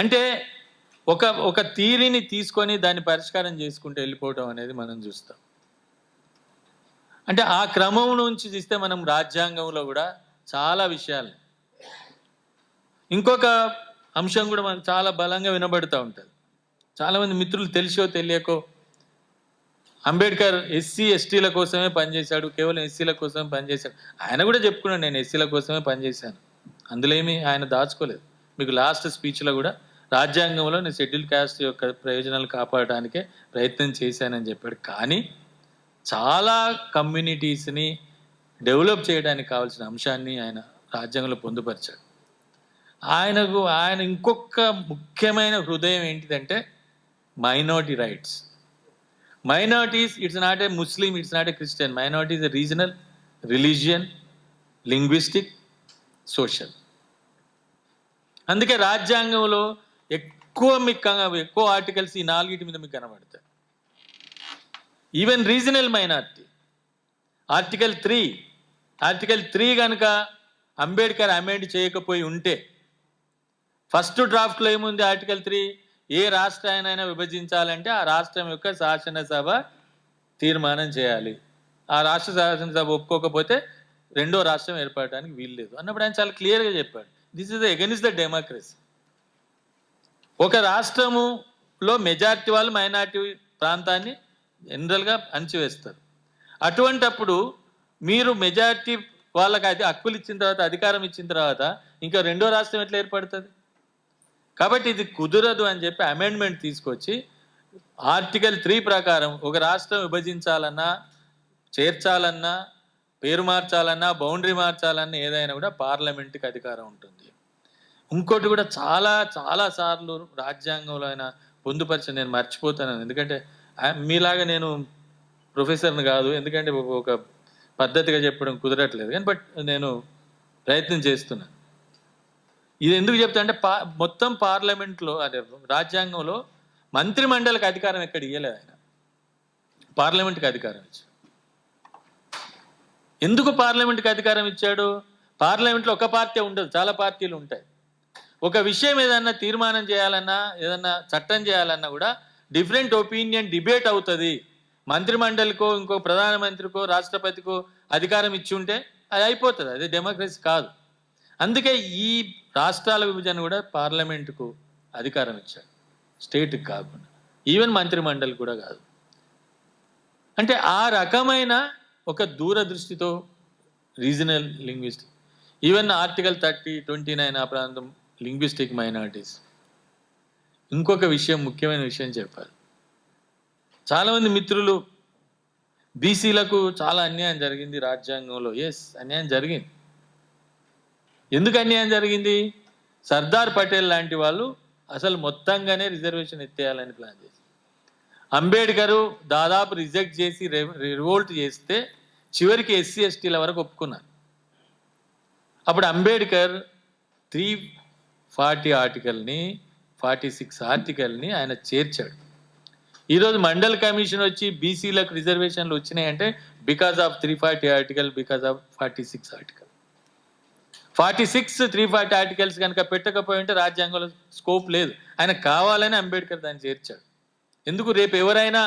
అంటే ఒక థీరీని తీసుకొని దాన్ని పరిష్కారం చేసుకుంటూ వెళ్ళిపోవటం అనేది మనం చూస్తాం. అంటే ఆ క్రమం నుంచి చూస్తే మనం రాజ్యాంగంలో కూడా చాలా విషయాలు, ఇంకొక అంశం కూడా మనకు చాలా బలంగా వినబడుతూ ఉంటుంది. చాలామంది మిత్రులు తెలిసో తెలియకో అంబేద్కర్ ఎస్సీ ఎస్టీల కోసమే పనిచేశాడు, కేవలం ఎస్సీల కోసమే పనిచేశాడు. ఆయన కూడా చెప్పుకున్నాడు, నేను ఎస్సీల కోసమే పనిచేశాను, అందులో ఏమి ఆయన దాచుకోలేదు. మీకు లాస్ట్ స్పీచ్లో కూడా రాజ్యాంగంలో నేను షెడ్యూల్ క్యాస్ట్ యొక్క ప్రయోజనాలు కాపాడడానికే ప్రయత్నం చేశానని చెప్పాడు. కానీ చాలా కమ్యూనిటీస్ని డెవలప్ చేయడానికి కావాల్సిన అంశాన్ని ఆయన రాజ్యాంగంలో పొందుపరిచాడు. ఆయన ఇంకొక ముఖ్యమైన హృదయం ఏంటిదంటే minority rights. Minorities, it's not a Muslim, it's not a Christian, minorities A regional, religion, linguistic, social. అందుకే రాజ్యాంగంలో ఎక్కువ ఆర్టికల్స్ ఈ 4 మీద మీకు కనబడతాయి. ఈవెన్ రీజనల్ మైనారిటీ ఆర్టికల్ 3 కనుక అంబేద్కర్ అమెండ్ చేయకపోయి ఉంటే, ఫస్ట్ డ్రాఫ్ట్లో ఏముంది ఆర్టికల్ 3, ఏ రాష్ట్రాన్నైనా విభజించాలంటే ఆ రాష్ట్రం యొక్క శాసనసభ తీర్మానం చేయాలి, ఆ రాష్ట్ర శాసనసభ ఒప్పుకోకపోతే రెండో రాష్ట్రం ఏర్పడడానికి వీల్లేదు అన్నప్పుడు ఆయన చాలా క్లియర్గా చెప్పాడు, this is against the democracy. ఒక రాష్ట్రములో మెజారిటీ వాళ్ళు మైనారిటీ ప్రాంతాన్ని జనరల్గా అణచివేస్తారు. అటువంటప్పుడు మీరు మెజారిటీ వాళ్ళకి హక్కులు ఇచ్చిన తర్వాత, అధికారం ఇచ్చిన తర్వాత ఇంకా రెండో రాష్ట్రం ఎట్లా ఏర్పడుతుంది? కాబట్టి ఇది కుదరదు అని చెప్పి అమెండ్మెంట్ తీసుకొచ్చి ఆర్టికల్ 3 ప్రకారం ఒక రాష్ట్రం విభజించాలన్నా, చేర్చాలన్నా, పేరు మార్చాలన్నా, బౌండరీ మార్చాలన్నా ఏదైనా కూడా పార్లమెంట్కి అధికారం ఉంటుంది. ఇంకోటి కూడా చాలా చాలా సార్లు రాజ్యాంగంలో ఆయన పొందుపరిచి నేను మర్చిపోతాను, ఎందుకంటే మీలాగా నేను ప్రొఫెసర్ని కాదు, ఎందుకంటే ఒక పద్ధతిగా చెప్పడం కుదరట్లేదు, కానీ బట్ నేను ప్రయత్నం చేస్తున్నాను. ఇది ఎందుకు చెప్తా అంటే మొత్తం పార్లమెంట్లో, అదే రాజ్యాంగంలో మంత్రిమండలికి అధికారం ఎక్కడ ఇవ్వలేదు ఆయన, పార్లమెంట్కి అధికారం ఇచ్చాడు. ఎందుకు పార్లమెంట్కి అధికారం ఇచ్చాడు? పార్లమెంట్లో ఒక పార్టీ ఉండదు, చాలా పార్టీలు ఉంటాయి. ఒక విషయం ఏదన్నా తీర్మానం చేయాలన్నా, ఏదన్నా చట్టం చేయాలన్నా కూడా డిఫరెంట్ ఒపీనియన్ డిబేట్ అవుతుంది. మంత్రిమండలికో ఇంకో ప్రధానమంత్రికో రాష్ట్రపతికో అధికారం ఇచ్చి ఉంటే అది అయిపోతుంది, అది డెమోక్రసీ కాదు. అందుకే ఈ రాష్ట్రాల విభజన కూడా పార్లమెంటుకు అధికారం ఇచ్చాడు, స్టేట్కి కాకుండా, ఈవెన్ మంత్రిమండలి కూడా కాదు. అంటే ఆ రకమైన ఒక దూరదృష్టితో రీజనల్ లింగ్విస్టిక్, ఈవెన్ ఆర్టికల్ 30, 29 ఆ ప్రాంతం లింగ్విస్టిక్ మైనారిటీస్. ఇంకొక విషయం, ముఖ్యమైన విషయం చెప్పాలి. చాలామంది మిత్రులు బీసీలకు చాలా అన్యాయం జరిగింది రాజ్యాంగంలో. ఎస్, అన్యాయం జరిగింది. ఎందుకు అన్యాయం జరిగింది? సర్దార్ పటేల్ లాంటి వాళ్ళు అసలు మొత్తంగానే రిజర్వేషన్ ఎత్తేయాలని ప్లాన్ చేసి, అంబేద్కరు దాదాపు రిజెక్ట్ చేసి రివోల్ట్ చేస్తే చివరికి ఎస్సీ ఎస్టీల వరకు ఒప్పుకున్నారు. అప్పుడు అంబేద్కర్ 340 ఆర్టికల్ని, 46 ఆర్టికల్ని ఆయన చేర్చాడు. ఈరోజు మండల్ కమిషన్ వచ్చి బీసీలకు రిజర్వేషన్లు వచ్చినాయంటే because of 340 article, because of 46 article. 46, 340 articles కనుక పెట్టకపోయి ఉంటే రాజ్యాంగంలో స్కోప్ లేదు. ఆయన కావాలని అంబేద్కర్ దాన్ని చేర్చాడు. ఎందుకు? రేపు ఎవరైనా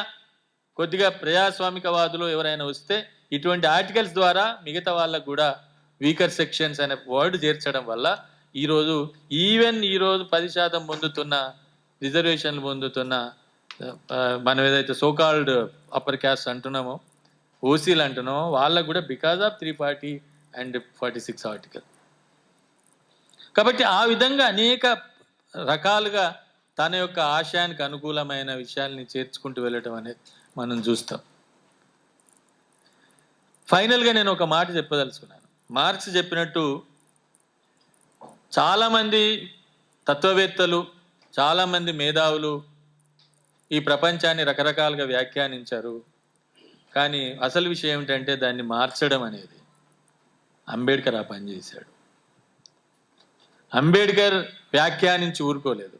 కొద్దిగా ప్రజాస్వామికవాదులు ఎవరైనా వస్తే ఇటువంటి ఆర్టికల్స్ ద్వారా మిగతా వాళ్ళకు కూడా వీకర్ సెక్షన్స్ అనే వర్డ్ చేర్చడం వల్ల ఈరోజు 10% పొందుతున్న రిజర్వేషన్లు పొందుతున్న మనం ఏదైతే సోకాల్డ్ అప్పర్ క్యాస్ట్ అంటున్నామో, ఓసీలు అంటున్నామో, వాళ్ళకు కూడా బికాజ్ ఆఫ్ 340 అండ్ 46 ఆర్టికల్. కాబట్టి ఆ విధంగా అనేక రకాలుగా తన యొక్క ఆశయానికి అనుకూలమైన విషయాల్ని చేర్చుకుంటూ వెళ్ళటం అనేది మనం చూస్తాం. ఫైనల్గా నేను ఒక మాట చెప్పదలుచుకున్నాను. మార్క్స్ చెప్పినట్టు చాలామంది తత్వవేత్తలు, చాలామంది మేధావులు ఈ ప్రపంచాన్ని రకరకాలుగా వ్యాఖ్యానించారు. కానీ అసలు విషయం ఏమిటంటే దాన్ని మార్చడం అనేది అంబేద్కర్ ఆ పని చేశాడు. అంబేద్కర్ వ్యాఖ్యానించి ఊరుకోలేదు,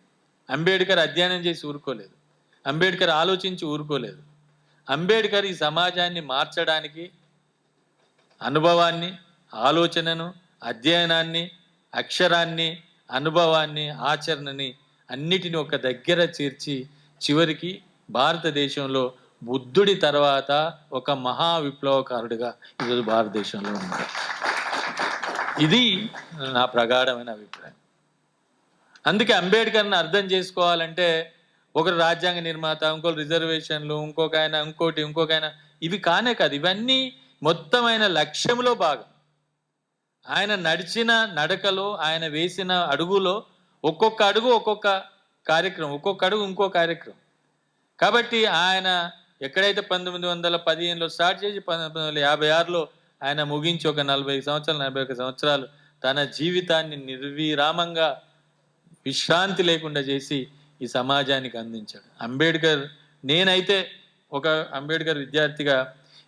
అంబేద్కర్ అధ్యయనం చేసి ఊరుకోలేదు, అంబేద్కర్ ఆలోచించి ఊరుకోలేదు. అంబేద్కర్ ఈ సమాజాన్ని మార్చడానికి అనుభవాన్ని, ఆలోచనను, అధ్యయనాన్ని, అక్షరాన్ని, అనుభవాన్ని, ఆచరణని అన్నిటిని ఒక దగ్గర చేర్చి చివరికి భారతదేశంలో బుద్ధుడి తర్వాత ఒక మహా విప్లవకారుడిగా ఈరోజు భారతదేశంలో ఉన్నాడు. ఇది నా ప్రగాఢమైన అభిప్రాయం. అందుకే అంబేద్కర్ని అర్థం చేసుకోవాలంటే ఒకరు రాజ్యాంగ నిర్మాత, ఇంకోరు రిజర్వేషన్లు, ఇంకొక ఆయన ఇవి కానే కాదు. ఇవన్నీ మొత్తం ఆయన లక్ష్యంలో భాగం. ఆయన నడిచిన నడకలో, ఆయన వేసిన అడుగులో ఒక్కొక్క అడుగు ఒక్కొక్క కార్యక్రమం, ఒక్కొక్క అడుగు ఇంకో కార్యక్రమం. కాబట్టి ఆయన ఎక్కడైతే 1915లో స్టార్ట్ చేసి 1956లో ఆయన ముగించి ఒక 41 సంవత్సరాలు తన జీవితాన్ని నిర్విరామంగా విశ్రాంతి లేకుండా చేసి ఈ సమాజానికి అందించాడు అంబేద్కర్. నేనైతే ఒక అంబేద్కర్ విద్యార్థిగా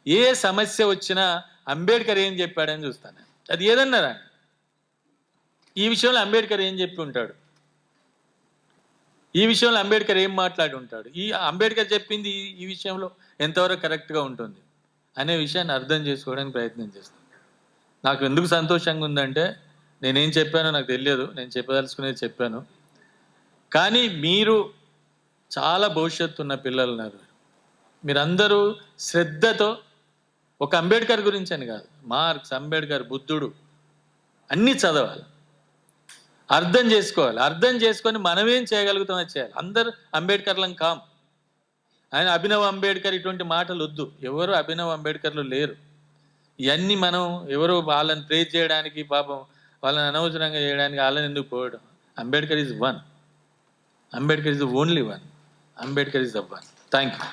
ఏ సమస్య వచ్చినా అంబేద్కర్ ఏం చెప్పాడని చూస్తాను. అది ఏదన్నారా ఈ విషయంలో అంబేద్కర్ ఏం చెప్పి ఉంటాడు, ఈ విషయంలో అంబేద్కర్ ఏం మాట్లాడి ఉంటాడు, ఈ అంబేద్కర్ చెప్పింది ఈ విషయంలో ఎంతవరకు కరెక్ట్గా ఉంటుంది అనే విషయాన్ని అర్థం చేసుకోవడానికి ప్రయత్నం చేస్తాను. నాకు ఎందుకు సంతోషంగా ఉందంటే నేనేం చెప్పానో నాకు తెలియదు, నేను చెప్పదలుచుకునేది చెప్పాను. కానీ మీరు చాలా భవిష్యత్తు ఉన్న పిల్లలు ఉన్నారు. మీరందరూ శ్రద్ధతో ఒక అంబేద్కర్ గురించి అని కాదు, మార్క్స్, అంబేద్కర్, బుద్ధుడు అన్నీ చదవాలి, అర్థం చేసుకోవాలి. అర్థం చేసుకొని మనమేం చేయగలుగుతామో చేయాలి. అందరూ అంబేద్కర్లం కాం. ఆయన అభినవ్ అంబేద్కర్ ఇటువంటి మాటలు వద్దు. ఎవరు అభినవ్ అంబేద్కర్లు లేరు. ఇవన్నీ మనం ఎవరు వాళ్ళని ప్రేజ్ చేయడానికి, పాపం వాళ్ళని అనవసరంగా చేయడానికి వాళ్ళని ఎందుకు పోవడం. Ambedkar is one. Ambedkar is the only one. Ambedkar is the one. Thank you.